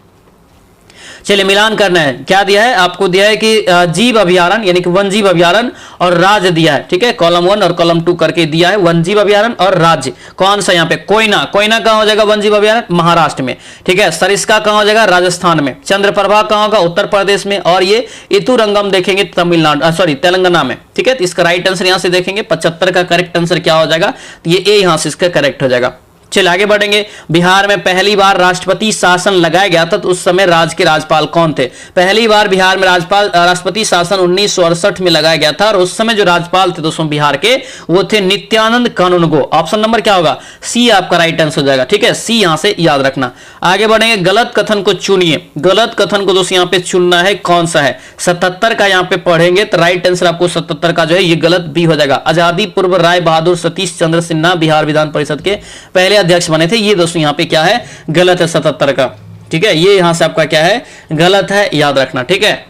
चलिए मिलान करना है। क्या दिया है आपको? दिया है कि जीव अभ्यारण्य यानी कि वन जीव अभ्यारण्य और राज्य दिया है। ठीक है, कॉलम 1 और कॉलम 2 करके दिया है, वन जीव अभ्यारण्य और राज्य। कौन सा यहाँ पे? कोयना। कोयना कहां हो जाएगा वन जीव अभ्यारण्य? महाराष्ट्र में। ठीक है, सरिस्का कहां हो जाएगा? राजस्थान में। चंद्रप्रभा कहां होगा? उत्तर प्रदेश में। और ये इतुरंगम देखेंगे तमिलनाडु सॉरी तेलंगाना में। ठीक है, तो इसका राइट आंसर यहां से देखेंगे 75 का करेक्ट आंसर क्या हो जाएगा, ये ए यहां से इसका करेक्ट हो जाएगा। चलिए आगे बढ़ेंगे। बिहार में पहली बार राष्ट्रपति शासन लगाया गया था, तो उस समय राज्य के राज्यपाल कौन थे? पहली बार बिहार में राष्ट्रपति शासन 1968 में लगाया गया था, और उस समय जो राज्यपाल थे दोस्तों बिहार के, वो थे नित्यानंद कानूनगो। ऑप्शन नंबर क्या होगा? सी आपका राइट आंसर हो जाएगा। ठीक है, सी यहां से याद रखना। आगे बढ़ेंगे। गलत कथन को चुनिए। गलत कथन को दोस्तों यहां पे चुनना है, कौन सा है? 77 का यहां पे पढ़ेंगे तो राइट आंसर आपको 77 का जो है ये गलत बी हो जाएगा। आजादी पूर्व राय बहादुर सतीश चंद्र सिन्हा बिहार विधान परिषद के पहले अध्यक्ष बने थे। ये दोस्तों यहां पे क्या है? गलत है 77 का। ठीक है, ये यहां से आपका क्या है? गलत है, याद रखना। ठीक है,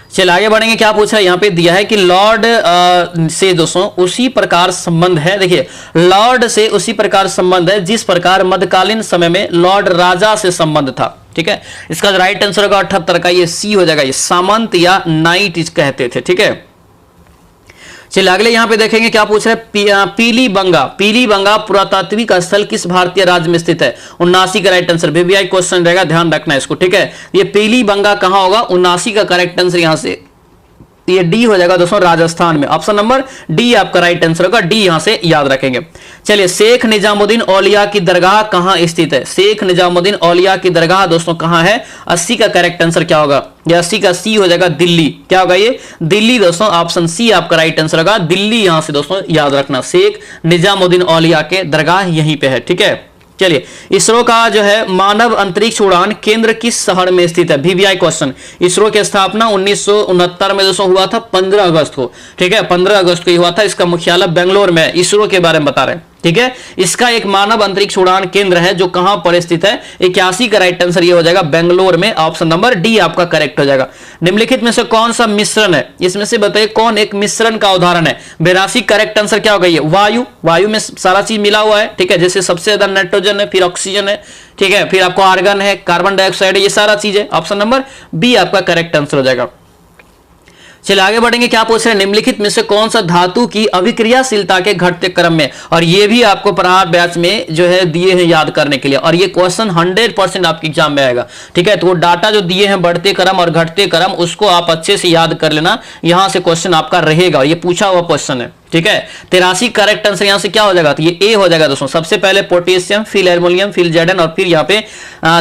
चलिए आगे बढ़ेंगे। क्या पूछा है? यहां पे दिया है कि लॉर्ड से दोस्तों उसी प्रकार संबंध है। देखिए, लॉर्ड से उसी प्रकार संबंध है जिस प्रकार मध्यकालीन समय में लॉर्ड राजा से संबंध था। ठीक है, इसका राइट आंसर होगा 78 का, ये सी हो जाएगा। ये सामंत या नाइट कहते थे। ठीक है, चलिए अगले यहां पे देखेंगे क्या पूछ रहे हैं। पीलीबंगा। पीलीबंगा पुरातात्विक स्थल किस भारतीय राज्य में स्थित है? 79 का राइट आंसर। वीवीआई क्वेश्चन रहेगा, ध्यान रखना इसको। ठीक है, ये पीलीबंगा कहां होगा? 79 का करेक्ट आंसर यहां से ये डी हो जाएगा दोस्तों, राजस्थान में। ऑप्शन नंबर डी आपका राइट आंसर होगा, डी यहां से याद रखेंगे। चलिए, शेख निजामुद्दीन औलिया की दरगाह कहां स्थित है? शेख निजामुद्दीन औलिया की दरगाह दोस्तों कहां है? 80 का करेक्ट आंसर क्या होगा? ये 80 का सी हो जाएगा, दिल्ली। क्या होगा ये? दिल्ली दोस्तों, ऑप्शन सी आपका राइट आंसर होगा, दिल्ली। यहां से दोस्तों याद रखना, शेख निजामुद्दीन औलिया के दरगाह यहीं पे है। ठीक है, चलिए इसरो का जो है मानव अंतरिक्ष उड़ान केंद्र किस शहर में स्थित है? VVI question. इसरो की स्थापना 1969 में दोस्तों हुआ था, 15 अगस्त को। ठीक है, 15 अगस्त को हुआ था। इसका मुख्यालय बेंगलोर में है। इसरो के बारे में बता रहे हैं। ठीक है, इसका एक मानव अंतरिक्ष उड़ान केंद्र है जो कहां पर स्थित है? 81 का राइट आंसर ये हो जाएगा, बेंगलोर में। ऑप्शन नंबर डी आपका करेक्ट हो जाएगा। निम्नलिखित में से कौन सा मिश्रण है? इसमें से बताइए कौन एक मिश्रण का उदाहरण है? 82 करेक्ट आंसर क्या होगा? ये वायु। वायु में सारा चीज मिला हुआ है। ठीक है, जैसे सबसे ज्यादा नाइट्रोजन है, फिर ऑक्सीजन है। ठीक है, फिर आपको आर्गन है, कार्बन डाइऑक्साइड है, ये सारा चीज है। ऑप्शन नंबर बी आपका करेक्ट आंसर हो जाएगा। चलिए आगे बढ़ेंगे। क्या पूछ रहे हैं? निम्नलिखित में से कौन सा धातु की अभिक्रियाशीलता के घटते क्रम में, और ये भी आपको प्रहार बैच में जो है दिए हैं याद करने के लिए, और ये क्वेश्चन 100% आपके एग्जाम में आएगा। ठीक है, तो वो डाटा जो दिए हैं बढ़ते क्रम और घटते क्रम, उसको आप अच्छे से याद कर लेना। यहां से क्वेश्चन आपका रहेगा, ये पूछा हुआ क्वेश्चन है। ठीक है, 83 करेक्ट आंसर यहां से क्या हो जाएगा? तो ये ए हो जाएगा दोस्तों। सबसे पहले पोटेशियम, फिर एल्युमिनियम, फिर जेडन, और फिर यहाँ पे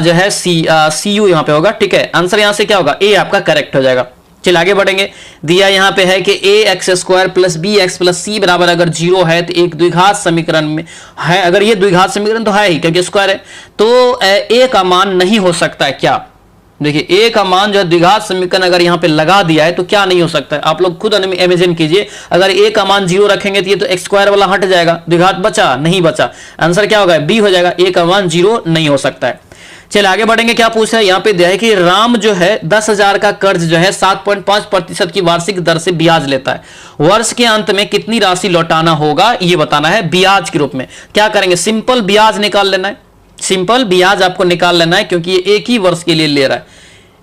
जो है सीयू यहाँ पे होगा। ठीक है, आंसर यहां से क्या होगा? ए आपका करेक्ट हो जाएगा। चलिए आगे बढ़ेंगे। दिया यहां पे है कि ax² + bx + c बराबर अगर 0 है तो एक द्विघात समीकरण में है। अगर ये द्विघात समीकरण तो है ही, क्योंकि स्क्वायर है, तो a का मान नहीं हो सकता है। क्या? देखिए, a का मान जो है द्विघात समीकरण अगर यहां पे लगा दिया है तो क्या नहीं हो सकता है? आप लोग खुद इमेजिन कीजिए। अगर a का मान 0 रखेंगे तो ये तो x² वाला हट जाएगा, द्विघात बचा नहीं बचा। आंसर क्या होगा? बी हो जाएगा, a का मान 0 नहीं हो सकता है। चलिए आगे बढ़ेंगे। क्या पूछ रहा है? यहाँ पे दिया है कि राम जो है 10,000 का कर्ज जो है 7.5% की वार्षिक दर से ब्याज लेता है। वर्ष के अंत में कितनी राशि लौटाना होगा ये बताना है ब्याज के रूप में। क्या करेंगे? सिंपल ब्याज निकाल लेना है। सिंपल ब्याज आपको निकाल लेना है, क्योंकि ये एक ही वर्ष के लिए ले रहा है,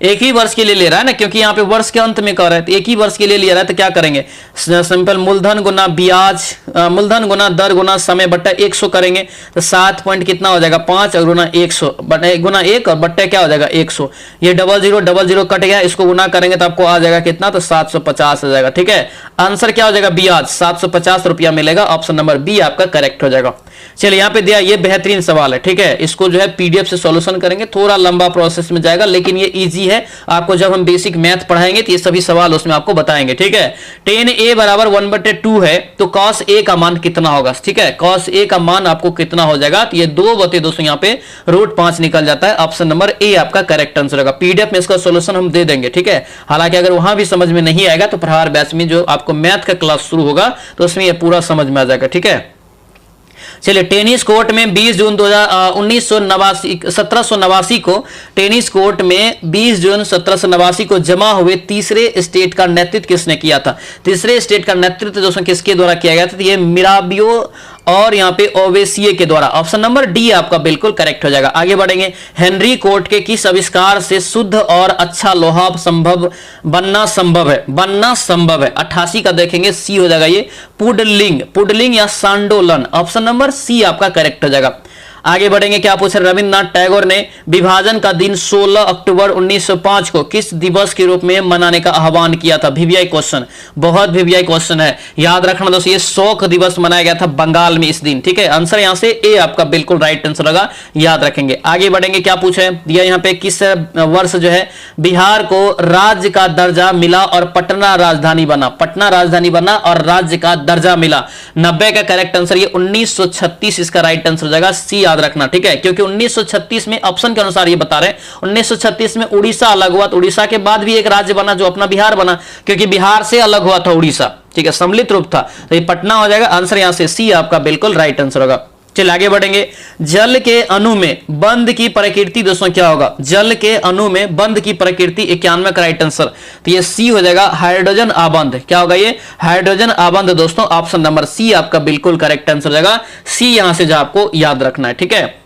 एक ही वर्ष के लिए ले रहा है ना, क्योंकि यहाँ पे वर्ष के अंत में कर रहा है, तो एक ही वर्ष के लिए ले रहा है। तो क्या करेंगे, सिंपल मूलधन गुना ब्याज, मूलधन गुना दर गुना समय बट्टा 100 करेंगे। तो 7 पॉइंट कितना हो जाएगा 5 और गुना 100 गुना 1 और बट्टा क्या हो जाएगा 100। ये 00 कट गया, इसको गुना करेंगे तो आपको आ जाएगा कितना, तो 750 आ जाएगा। ठीक है, आंसर क्या हो जाएगा ब्याज 750 रुपया मिलेगा। ऑप्शन नंबर बी आपका करेक्ट हो जाएगा। चलिए यहाँ पे दिया, ये बेहतरीन सवाल है। ठीक है, इसको जो है पीडीएफ से सॉल्यूशन करेंगे, थोड़ा लंबा प्रोसेस में जाएगा, लेकिन ये इजी है। आपको जब हम बेसिक मैथ पढ़ाएंगे तो ये सभी सवाल उसमें आपको बताएंगे। ठीक है, tan a बराबर 1/2 है, तो cos a का मान कितना होगा। ठीक है, cos a का मान आपको कितना हो जाएगा, तो ये 2/200 यहाँ पे √5 निकल जाता है। ऑप्शन नंबर ए आपका करेक्ट आंसर होगा। पीडीएफ में इसका सॉल्यूशन हम दे देंगे। ठीक है, हालांकि अगर वहां भी समझ में नहीं आएगा तो प्रहार बैच में जो आपको मैथ का क्लास शुरू होगा तो उसमें ये पूरा समझ में आ जाएगा। ठीक है, चलिए टेनिस कोर्ट में 20 जून 1789 को टेनिस कोर्ट में 20 जून 1789 को जमा हुए तीसरे स्टेट का नेतृत्व किसने किया था। तीसरे स्टेट का नेतृत्व दोस्तों किसके द्वारा किया गया था, तो ये मिराबियो और यहाँ पे ओवेसिए के द्वारा। ऑप्शन नंबर डी आपका बिल्कुल करेक्ट हो जाएगा। आगे बढ़ेंगे, हेनरी कोर्ट के किस आविष्कार से शुद्ध और अच्छा लोहा बनना संभव है। 88 का देखेंगे, सी हो जाएगा ये पुडलिंग या सांडोलन। ऑप्शन नंबर सी आपका करेक्ट हो जाएगा। आगे बढ़ेंगे, क्या पूछ रहे, रविन्द्रनाथ टैगोर ने विभाजन का दिन 16 अक्टूबर 1905 को किस दिवस के रूप में मनाने का आह्वान किया था। वीवीआई क्वेश्चन, बहुत वीवीआई क्वेश्चन है, याद रखना दोस्तों। ये शोक दिवस मनाया गया था बंगाल में इस दिन। ठीक है, आंसर यहां से ए आपका बिल्कुल राइट आंसर होगा, याद रखेंगे। आगे बढ़ेंगे, क्या पूछे दिया यहाँ पे, किस वर्ष जो है बिहार को राज्य का दर्जा मिला और पटना राजधानी बना। पटना राजधानी बना और राज्य का दर्जा मिला। 90 का करेक्ट आंसर, ये 1936 इसका राइट आंसर हो जाएगा, सी याद रखना। ठीक है, क्योंकि 1936 में ऑप्शन के अनुसार ये बता रहे हैं, 1936 में उड़ीसा अलग हुआ, तो उड़ीसा के बाद भी एक राज्य बना जो अपना बिहार बना, क्योंकि बिहार से अलग हुआ था उड़ीसा। ठीक है, सम्मिलित रूप था, तो ये पटना हो जाएगा। आंसर यहां से सी आपका बिल्कुल राइट आंसर होगा। चलिए आगे बढ़ेंगे, जल के अणु में बंध की प्रकृति दोस्तों क्या होगा। जल के अणु में बंध की प्रकृति 91 का राइट आंसर, तो ये सी हो जाएगा, हाइड्रोजन आबंध। क्या होगा ये, हाइड्रोजन आबंध दोस्तों। ऑप्शन नंबर सी आपका बिल्कुल करेक्ट आंसर हो जाएगा, सी यहां से जो आपको याद रखना है। ठीक है,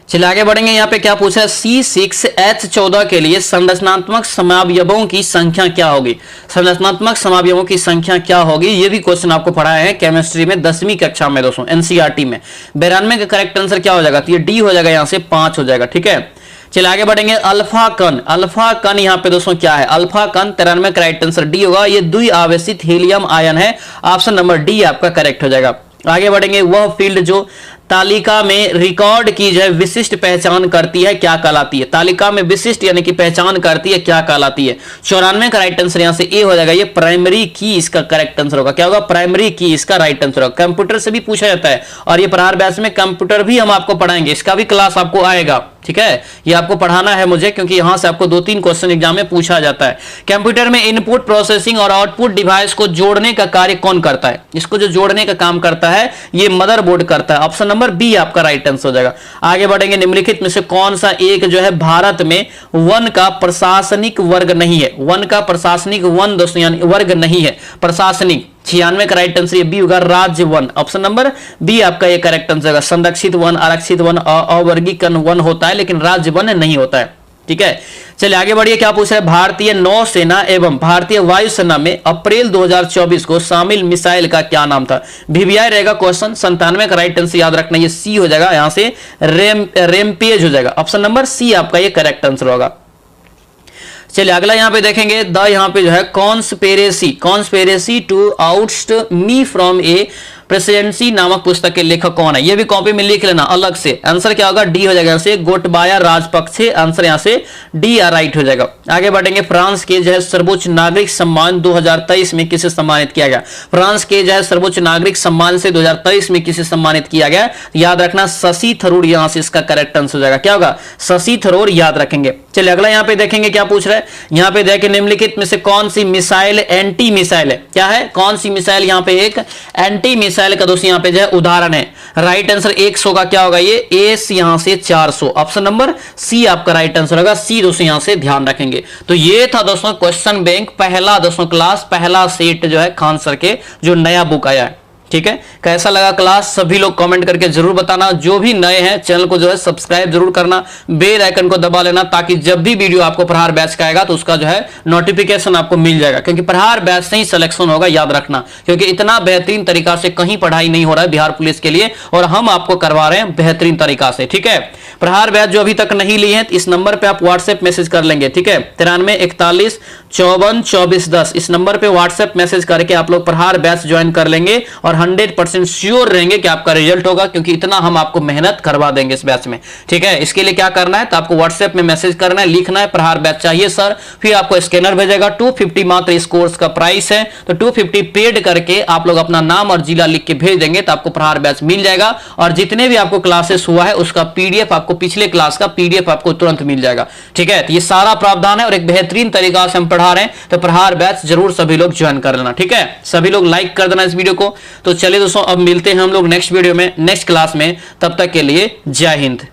चलिए आगे बढ़ेंगे, यहाँ पे क्या पूछा है, C6H14 के लिए संरचनात्मक समावयवों की संख्या क्या होगी। संरचनात्मक समावयवों की संख्या क्या होगी, ये भी क्वेश्चन आपको पढ़ाया है केमिस्ट्री में 10वीं कक्षा में दोस्तों, एनसीईआरटी में। 92 का करेक्ट आंसर क्या हो जाएगा, तो ये डी हो जाएगा, यहाँ से 5 हो जाएगा। ठीक है, चलिए आगे बढ़ेंगे, अल्फा कण। अल्फा कण यहाँ पे दोस्तों क्या है, अल्फा कण 93 का राइट आंसर डी होगा, ये द्विआवेशित हीलियम आयन है। ऑप्शन नंबर डी आपका करेक्ट हो जाएगा। आगे बढ़ेंगे, वह फील्ड जो तालिका में रिकॉर्ड की जो है विशिष्ट पहचान करती है क्या कहलाती है। तालिका में विशिष्ट यानी कि पहचान करती है क्या कहलाती है। 94 का राइट आंसर यहां से ए हो जाएगा, ये प्राइमरी की इसका करेक्ट आंसर होगा। क्या होगा, प्राइमरी की इसका राइट आंसर होगा। कंप्यूटर से भी पूछा जाता है, और ये प्रहार बैच में कंप्यूटर भी हम आपको पढ़ाएंगे, इसका भी क्लास आपको आएगा। ठीक है, ये आपको पढ़ाना है मुझे, क्योंकि यहां से आपको 2-3 क्वेश्चन एग्जाम में पूछा जाता है। कंप्यूटर में इनपुट प्रोसेसिंग और आउटपुट डिवाइस को जोड़ने का कार्य कौन करता है। इसको जो जोड़ने का काम करता है ये मदरबोर्ड करता है। ऑप्शन नंबर बी आपका राइट आंसर हो जाएगा। आगे बढ़ेंगे, निम्नलिखित में से कौन सा एक जो है भारत में वन का प्रशासनिक वर्ग नहीं है। वन का प्रशासनिक वन दोस्तों यानी वर्ग नहीं है, प्रशासनिक। 96 का राइट आंसर ये बी होगा, राज्य वन। ऑप्शन नंबर बी आपका ये करेक्ट आंसर होगा। संरक्षित वन, आरक्षित वन, अवर्गीकरण वन होता है, लेकिन राज्य वन नहीं होता है। ठीक है, चलिए आगे बढ़िए, क्या पूछ रहा है, भारतीय नौसेना एवं भारतीय वायुसेना में अप्रैल 2024 को शामिल मिसाइल का क्या नाम था। वीवीआई रहेगा क्वेश्चन। 97 का राइट आंसर याद रखना, ये सी हो जाएगा, यहां से रेमपेज हो जाएगा। ऑप्शन नंबर सी आपका ये करेक्ट आंसर होगा। चलिए अगला यहाँ पे देखेंगे, यहाँ पे जो है conspiracy to oust me from a presidency नामक पुस्तक के लेखक कौन है। ये भी कॉपी में लिख लेना अलग से। आंसर क्या होगा, डी हो जाएगा, यहाँ से गोटबाया राजपक्षे। आंसर यहाँ से डी राइट हो जाएगा। आगे बढ़ेंगे, फ्रांस के जो है सर्वोच्च नागरिक सम्मान 2023 में किसे सम्मानित किया गया। फ्रांस के जो है सर्वोच्च नागरिक सम्मान से 2023 में किसे सम्मानित किया गया, याद रखना शशि थरूर, यहाँ से इसका करेक्ट आंसर हो जाएगा। क्या होगा, शशि थरूर, याद रखेंगे। चलिए अगला यहाँ पे देखेंगे, क्या पूछ रहा है, यहाँ पे देखें निम्नलिखित में से कौन सी मिसाइल एंटी मिसाइल है। क्या है, कौन सी मिसाइल यहाँ पे एक एंटी मिसाइल का दोस्तों यहाँ पे जो है उदाहरण है। राइट आंसर 100 का क्या होगा, ये एस यहाँ से 400। ऑप्शन नंबर सी आपका राइट आंसर होगा, सी दोस्तों यहाँ से ध्यान रखेंगे। तो ये था दोस्तों क्वेश्चन बैंक पहला दोस्तों क्लास, पहला सेट जो है खान सर के जो नया बुक आया है। ठीक है, कैसा लगा क्लास सभी लोग कमेंट करके जरूर बताना। जो भी नए हैं चैनल को जो है सब्सक्राइब जरूर करना, बेल आइकन को दबा लेना, ताकि जब भी वीडियो आपको प्रहार बैच का आएगा तो उसका जो है नोटिफिकेशन आपको मिल जाएगा। क्योंकि प्रहार बैच से ही सिलेक्शन होगा, याद रखना, क्योंकि इतना बेहतरीन तरीका से कहीं पढ़ाई नहीं हो रहा है बिहार पुलिस के लिए, और हम आपको करवा रहे हैं बेहतरीन तरीका से। ठीक है, प्रहार बैच जो अभी तक नहीं लिए हैं इस नंबर पे आप व्हाट्सएप मैसेज कर लेंगे। ठीक है, 93 41 54 24 10 इस नंबर पे व्हाट्सएप मैसेज करके आप लोग प्रहार बैच ज्वाइन कर लेंगे और 100% श्योर रहेंगे कि आपका रिजल्ट होगा, क्योंकि इतना हम आपको मेहनत करवा देंगे इस बैच में। ठीक है, इसके लिए क्या करना है, तो आपको व्हाट्सएप में मैसेज करना है, लिखना है प्रहार बैच चाहिए सर, फिर आपको स्कैनर भेजेगा। 250 मात्र इस कोर्स का प्राइस है, तो 250 पेड करके आप लोग अपना नाम और जिला लिख के भेज देंगे तो आपको प्रहार बैच मिल जाएगा। और जितने भी आपको क्लासेस हुआ है उसका पीडीएफ आपको, पिछले क्लास का पीडीएफ आपको तुरंत मिल जाएगा। ठीक है, तो ये सारा प्रावधान है और एक बेहतरीन तरीका से हम पढ़ा रहे हैं, तो प्रहार बैच जरूर सभी लोग ज्वाइन कर लेना। ठीक है, सभी लोग लाइक कर देना इस वीडियो को। तो चलिए दोस्तों, अब मिलते हैं हम लोग नेक्स्ट वीडियो में, नेक्स्ट क्लास में। तब तक के लिए जय हिंद।